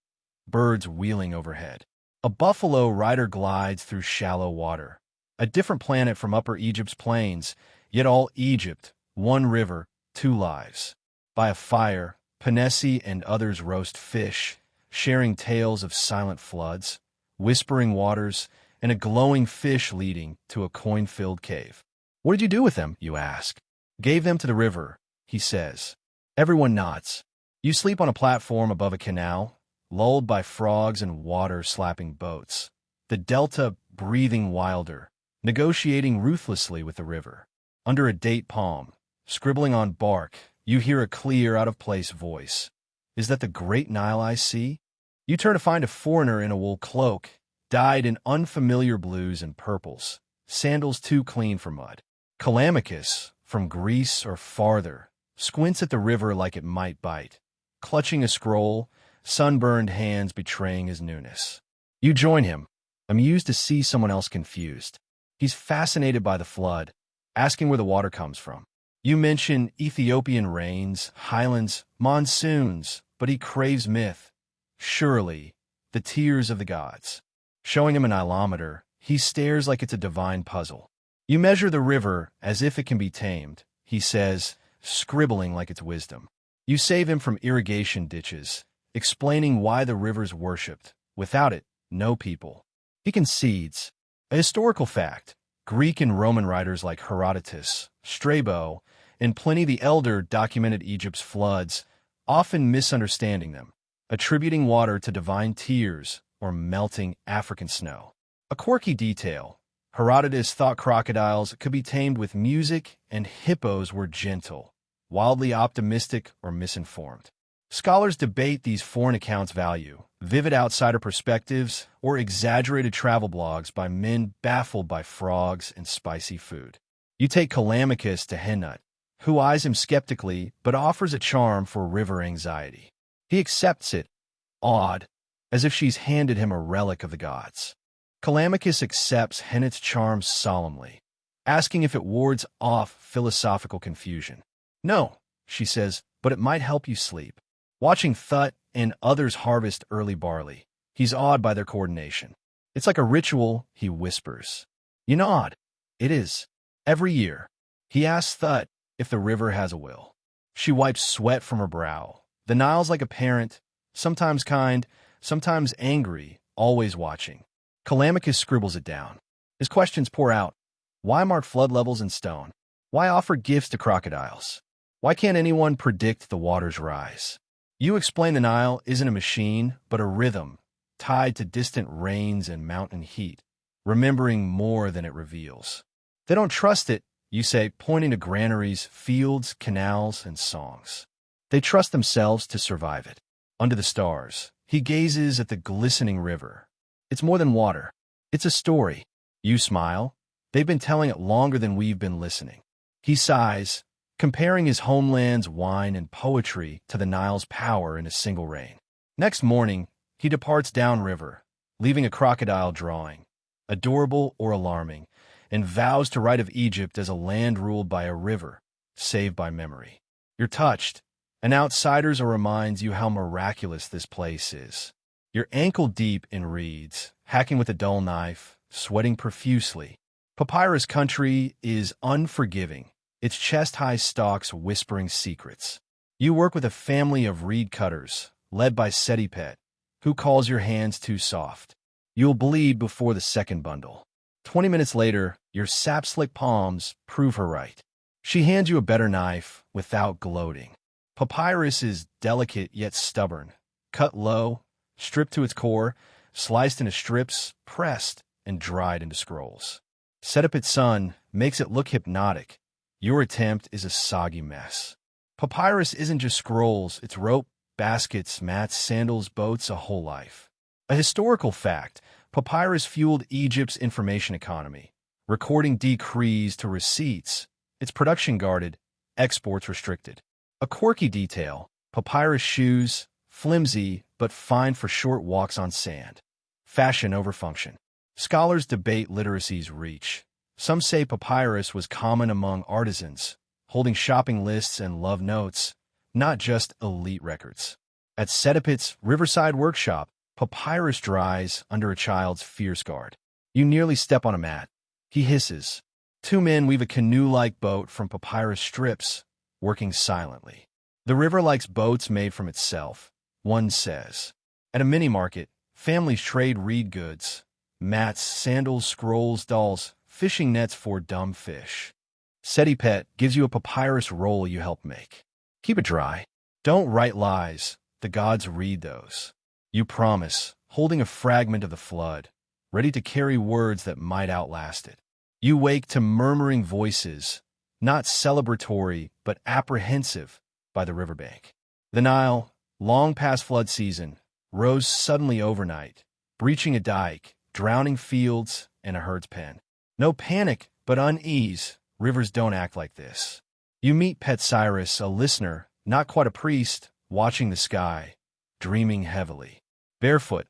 birds wheeling overhead. A buffalo rider glides through shallow water. A different planet from Upper Egypt's plains, yet all Egypt, one river, two lives. By a fire, Penesi and others roast fish, sharing tales of silent floods, whispering waters, and a glowing fish leading to a coin-filled cave. "What did you do with them?" you ask. "Gave them to the river," he says. Everyone nods. You sleep on a platform above a canal, lulled by frogs and water-slapping boats. The delta breathing wilder, negotiating ruthlessly with the river. Under a date palm, scribbling on bark, you hear a clear, out-of-place voice. "Is that the great Nile I see?" You turn to find a foreigner in a wool cloak, dyed in unfamiliar blues and purples, sandals too clean for mud. Calamicus, from Greece or farther, squints at the river like it might bite, clutching a scroll, sunburned hands betraying his newness. You join him, amused to see someone else confused. He's fascinated by the flood, asking where the water comes from. You mention Ethiopian rains, highlands, monsoons, but he craves myth. Surely, the tears of the gods. Showing him an nilometer, he stares like it's a divine puzzle. You measure the river as if it can be tamed, he says, scribbling like it's wisdom. You save him from irrigation ditches, explaining why the river's worshipped. Without it, no people. He concedes. A historical fact. Greek and Roman writers like Herodotus, Strabo, and Pliny the Elder documented Egypt's floods, often misunderstanding them, attributing water to divine tears or melting African snow. A quirky detail. Herodotus thought crocodiles could be tamed with music and hippos were gentle, wildly optimistic or misinformed. Scholars debate these foreign accounts' value, vivid outsider perspectives, or exaggerated travel blogs by men baffled by frogs and spicy food. You take Callimachus to Hennut, who eyes him skeptically but offers a charm for river anxiety. He accepts it, awed, as if she's handed him a relic of the gods. Callimachus accepts Hennut's charm solemnly, asking if it wards off philosophical confusion. No, she says, but it might help you sleep. Watching Thut and others harvest early barley, he's awed by their coordination. It's like a ritual, he whispers. You nod. It is. Every year. He asks Thut if the river has a will. She wipes sweat from her brow. The Nile's like a parent, sometimes kind, sometimes angry, always watching. Callimachus scribbles it down. His questions pour out. Why mark flood levels in stone? Why offer gifts to crocodiles? Why can't anyone predict the water's rise? You explain the Nile isn't a machine, but a rhythm, tied to distant rains and mountain heat, remembering more than it reveals. They don't trust it, you say, pointing to granaries, fields, canals, and songs. They trust themselves to survive it. Under the stars, he gazes at the glistening river. It's more than water. It's a story. You smile. They've been telling it longer than we've been listening. He sighs, comparing his homeland's wine and poetry to the Nile's power in a single rain. Next morning, he departs downriver, leaving a crocodile drawing, adorable or alarming, and vows to write of Egypt as a land ruled by a river, saved by memory. You're touched. An outsider's reminds you how miraculous this place is. You're ankle-deep in reeds, hacking with a dull knife, sweating profusely. Papyrus country is unforgiving, its chest-high stalks whispering secrets. You work with a family of reed cutters, led by Setipet, who calls your hands too soft. You'll bleed before the second bundle. 20 minutes later, your sap-slick palms prove her right. She hands you a better knife without gloating. Papyrus is delicate yet stubborn, cut low, stripped to its core, sliced into strips, pressed, and dried into scrolls. Setipet's sun makes it look hypnotic. Your attempt is a soggy mess. Papyrus isn't just scrolls, it's rope, baskets, mats, sandals, boats, a whole life. A historical fact, papyrus fueled Egypt's information economy, recording decrees to receipts. Its production guarded, exports restricted. A quirky detail, papyrus shoes, flimsy but fine for short walks on sand. Fashion over function. Scholars debate literacy's reach. Some say papyrus was common among artisans, holding shopping lists and love notes, not just elite records. At Setipet's riverside workshop, papyrus dries under a child's fierce guard. You nearly step on a mat. He hisses. Two men weave a canoe-like boat from papyrus strips, working silently. The river likes boats made from itself, one says. At a mini-market, families trade reed goods, mats, sandals, scrolls, dolls, fishing nets for dumb fish. Setipet gives you a papyrus roll you help make. Keep it dry. Don't write lies. The gods read those. You promise, holding a fragment of the flood, ready to carry words that might outlast it. You wake to murmuring voices, not celebratory but apprehensive, by the riverbank. The Nile, long past flood season, rose suddenly overnight, breaching a dike, drowning fields, and a herd's pen. No panic, but unease, rivers don't act like this. You meet Pet Cyrus, a listener, not quite a priest, watching the sky, dreaming heavily. Barefoot,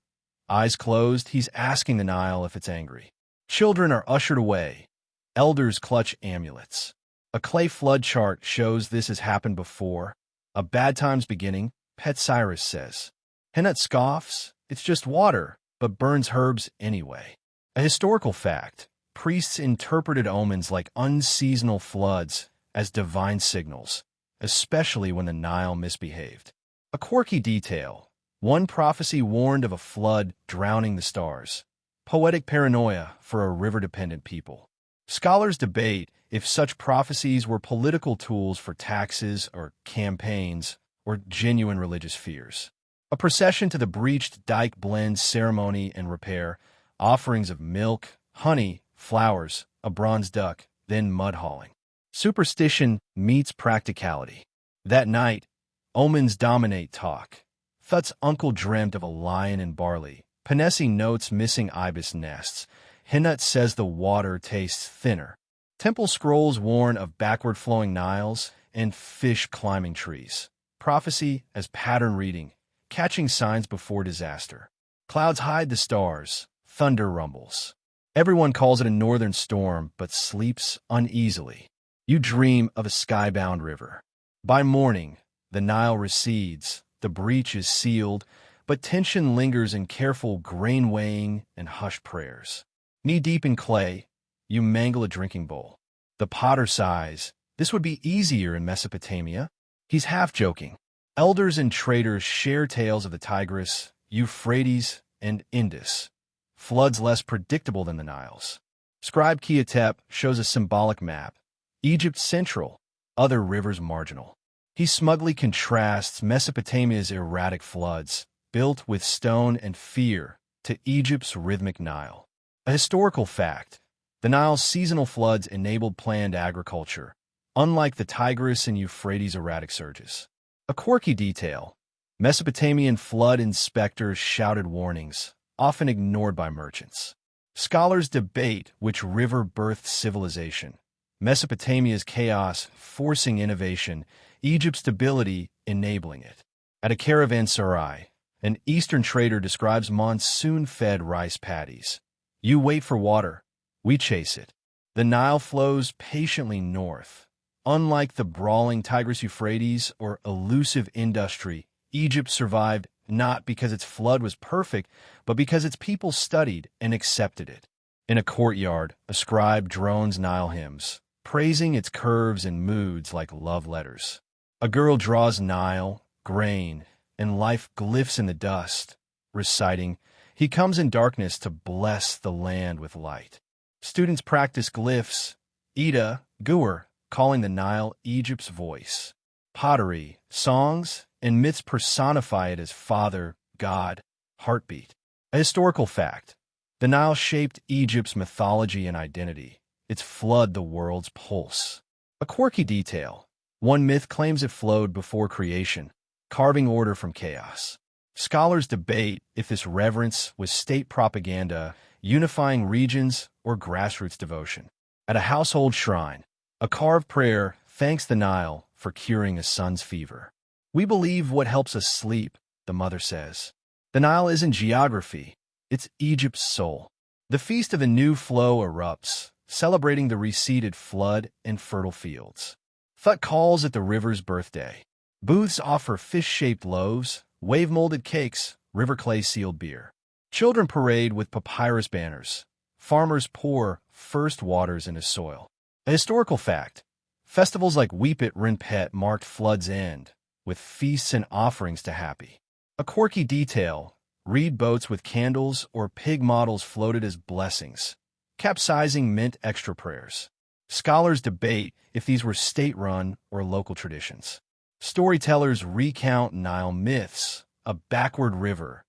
eyes closed, he's asking the Nile if it's angry. Children are ushered away. Elders clutch amulets. A clay flood chart shows this has happened before. A bad time's beginning, Pet Cyrus says. Henut scoffs, it's just water, but burns herbs anyway. A historical fact, priests interpreted omens like unseasonal floods as divine signals, especially when the Nile misbehaved. A quirky detail, one prophecy warned of a flood drowning the stars. Poetic paranoia for a river-dependent people. Scholars debate if such prophecies were political tools for taxes or campaigns or genuine religious fears. A procession to the breached dike blends ceremony and repair, offerings of milk, honey, flowers, a bronze duck, then mud hauling. Superstition meets practicality. That night, omens dominate talk. Thut's uncle dreamt of a lion in barley. Panesi notes missing ibis nests. Henut says the water tastes thinner. Temple scrolls warn of backward-flowing Niles and fish climbing trees. Prophecy as pattern reading, catching signs before disaster. Clouds hide the stars. Thunder rumbles. Everyone calls it a northern storm, but sleeps uneasily. You dream of a skybound river. By morning, the Nile recedes, the breach is sealed, but tension lingers in careful grain weighing and hushed prayers. Knee-deep in clay, you mangle a drinking bowl. The potter sighs, this would be easier in Mesopotamia. He's half joking. Elders and traders share tales of the Tigris, Euphrates, and Indus. Floods less predictable than the Nile's. Scribe Kiatep shows a symbolic map. Egypt central, other rivers marginal. He smugly contrasts Mesopotamia's erratic floods, built with stone and fear, to Egypt's rhythmic Nile. A historical fact, the Nile's seasonal floods enabled planned agriculture, unlike the Tigris and Euphrates' erratic surges. A quirky detail, Mesopotamian flood inspectors shouted warnings, often ignored by merchants. Scholars debate which river birthed civilization. Mesopotamia's chaos forcing innovation, Egypt's stability enabling it. At a caravanserai, an Eastern trader describes monsoon-fed rice paddies. You wait for water, we chase it. The Nile flows patiently north. Unlike the brawling Tigris-Euphrates or elusive industry, Egypt survived not because its flood was perfect, but because its people studied and accepted it. In a courtyard, a scribe drones Nile hymns, praising its curves and moods like love letters. A girl draws Nile, grain, and life glyphs in the dust, reciting, "He comes in darkness to bless the land with light." Students practice glyphs, Ida, Guer, calling the Nile Egypt's voice. Pottery, songs, and myths personify it as father, God, heartbeat. A historical fact, the Nile shaped Egypt's mythology and identity. Its flood the world's pulse. A quirky detail, one myth claims it flowed before creation, carving order from chaos. Scholars debate if this reverence was state propaganda, unifying regions, or grassroots devotion. At a household shrine, a carved prayer thanks the Nile for curing a son's fever. We believe what helps us sleep, the mother says. The Nile isn't geography, it's Egypt's soul. The feast of a new flow erupts, celebrating the receded flood and fertile fields. Thut calls it the river's birthday. Booths offer fish-shaped loaves, wave-molded cakes, river clay-sealed beer. Children parade with papyrus banners. Farmers pour first waters into soil. A historical fact, festivals like Weepit Rinpet marked flood's end, with feasts and offerings to Happy. A quirky detail, reed boats with candles or pig models floated as blessings. Capsizing meant extra prayers. Scholars debate if these were state-run or local traditions. Storytellers recount Nile myths, a backward river,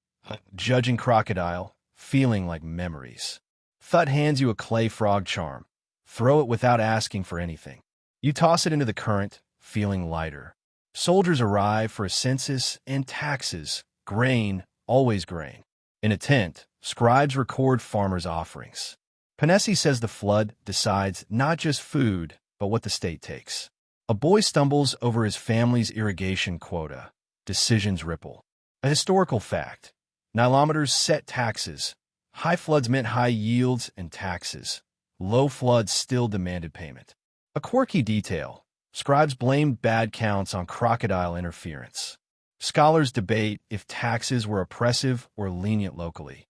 judging crocodile, feeling like memories. Thut hands you a clay frog charm. Throw it without asking for anything. You toss it into the current, feeling lighter. Soldiers arrive for a census and taxes. Grain, always grain. In a tent, scribes record farmers' offerings. Panesi says the flood decides not just food, but what the state takes. A boy stumbles over his family's irrigation quota. Decisions ripple. A historical fact. Nilometers set taxes. High floods meant high yields and taxes. Low floods still demanded payment. A quirky detail. Scribes blamed bad counts on crocodile interference. Scholars debate if taxes were oppressive or lenient locally.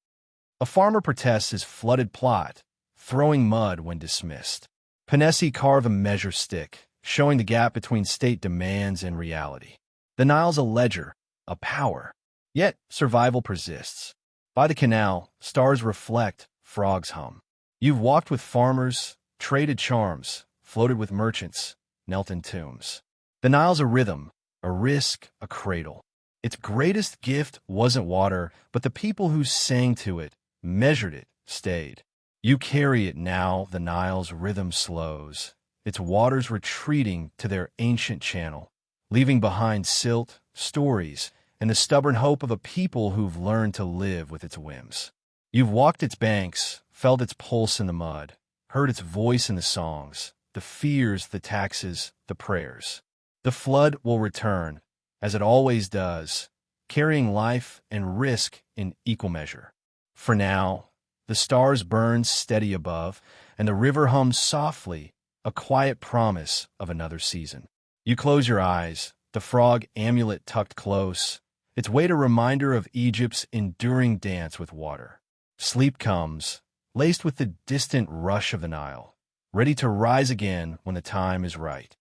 A farmer protests his flooded plot, throwing mud when dismissed. Panesi carve a measure stick, showing the gap between state demands and reality. The Nile's a ledger, a power. Yet survival persists. By the canal, stars reflect, frogs hum. You've walked with farmers, traded charms, floated with merchants, knelt in tombs. The Nile's a rhythm, a risk, a cradle. Its greatest gift wasn't water, but the people who sang to it, measured it, stayed. You carry it now, the Nile's rhythm slows, its waters retreating to their ancient channel, leaving behind silt, stories, and the stubborn hope of a people who've learned to live with its whims. You've walked its banks, felt its pulse in the mud, heard its voice in the songs, the fears, the taxes, the prayers. The flood will return, as it always does, carrying life and risk in equal measure. For now, the stars burn steady above, and the river hums softly, a quiet promise of another season. You close your eyes, the frog amulet tucked close, its weight a reminder of Egypt's enduring dance with water. Sleep comes, laced with the distant rush of the Nile, ready to rise again when the time is right.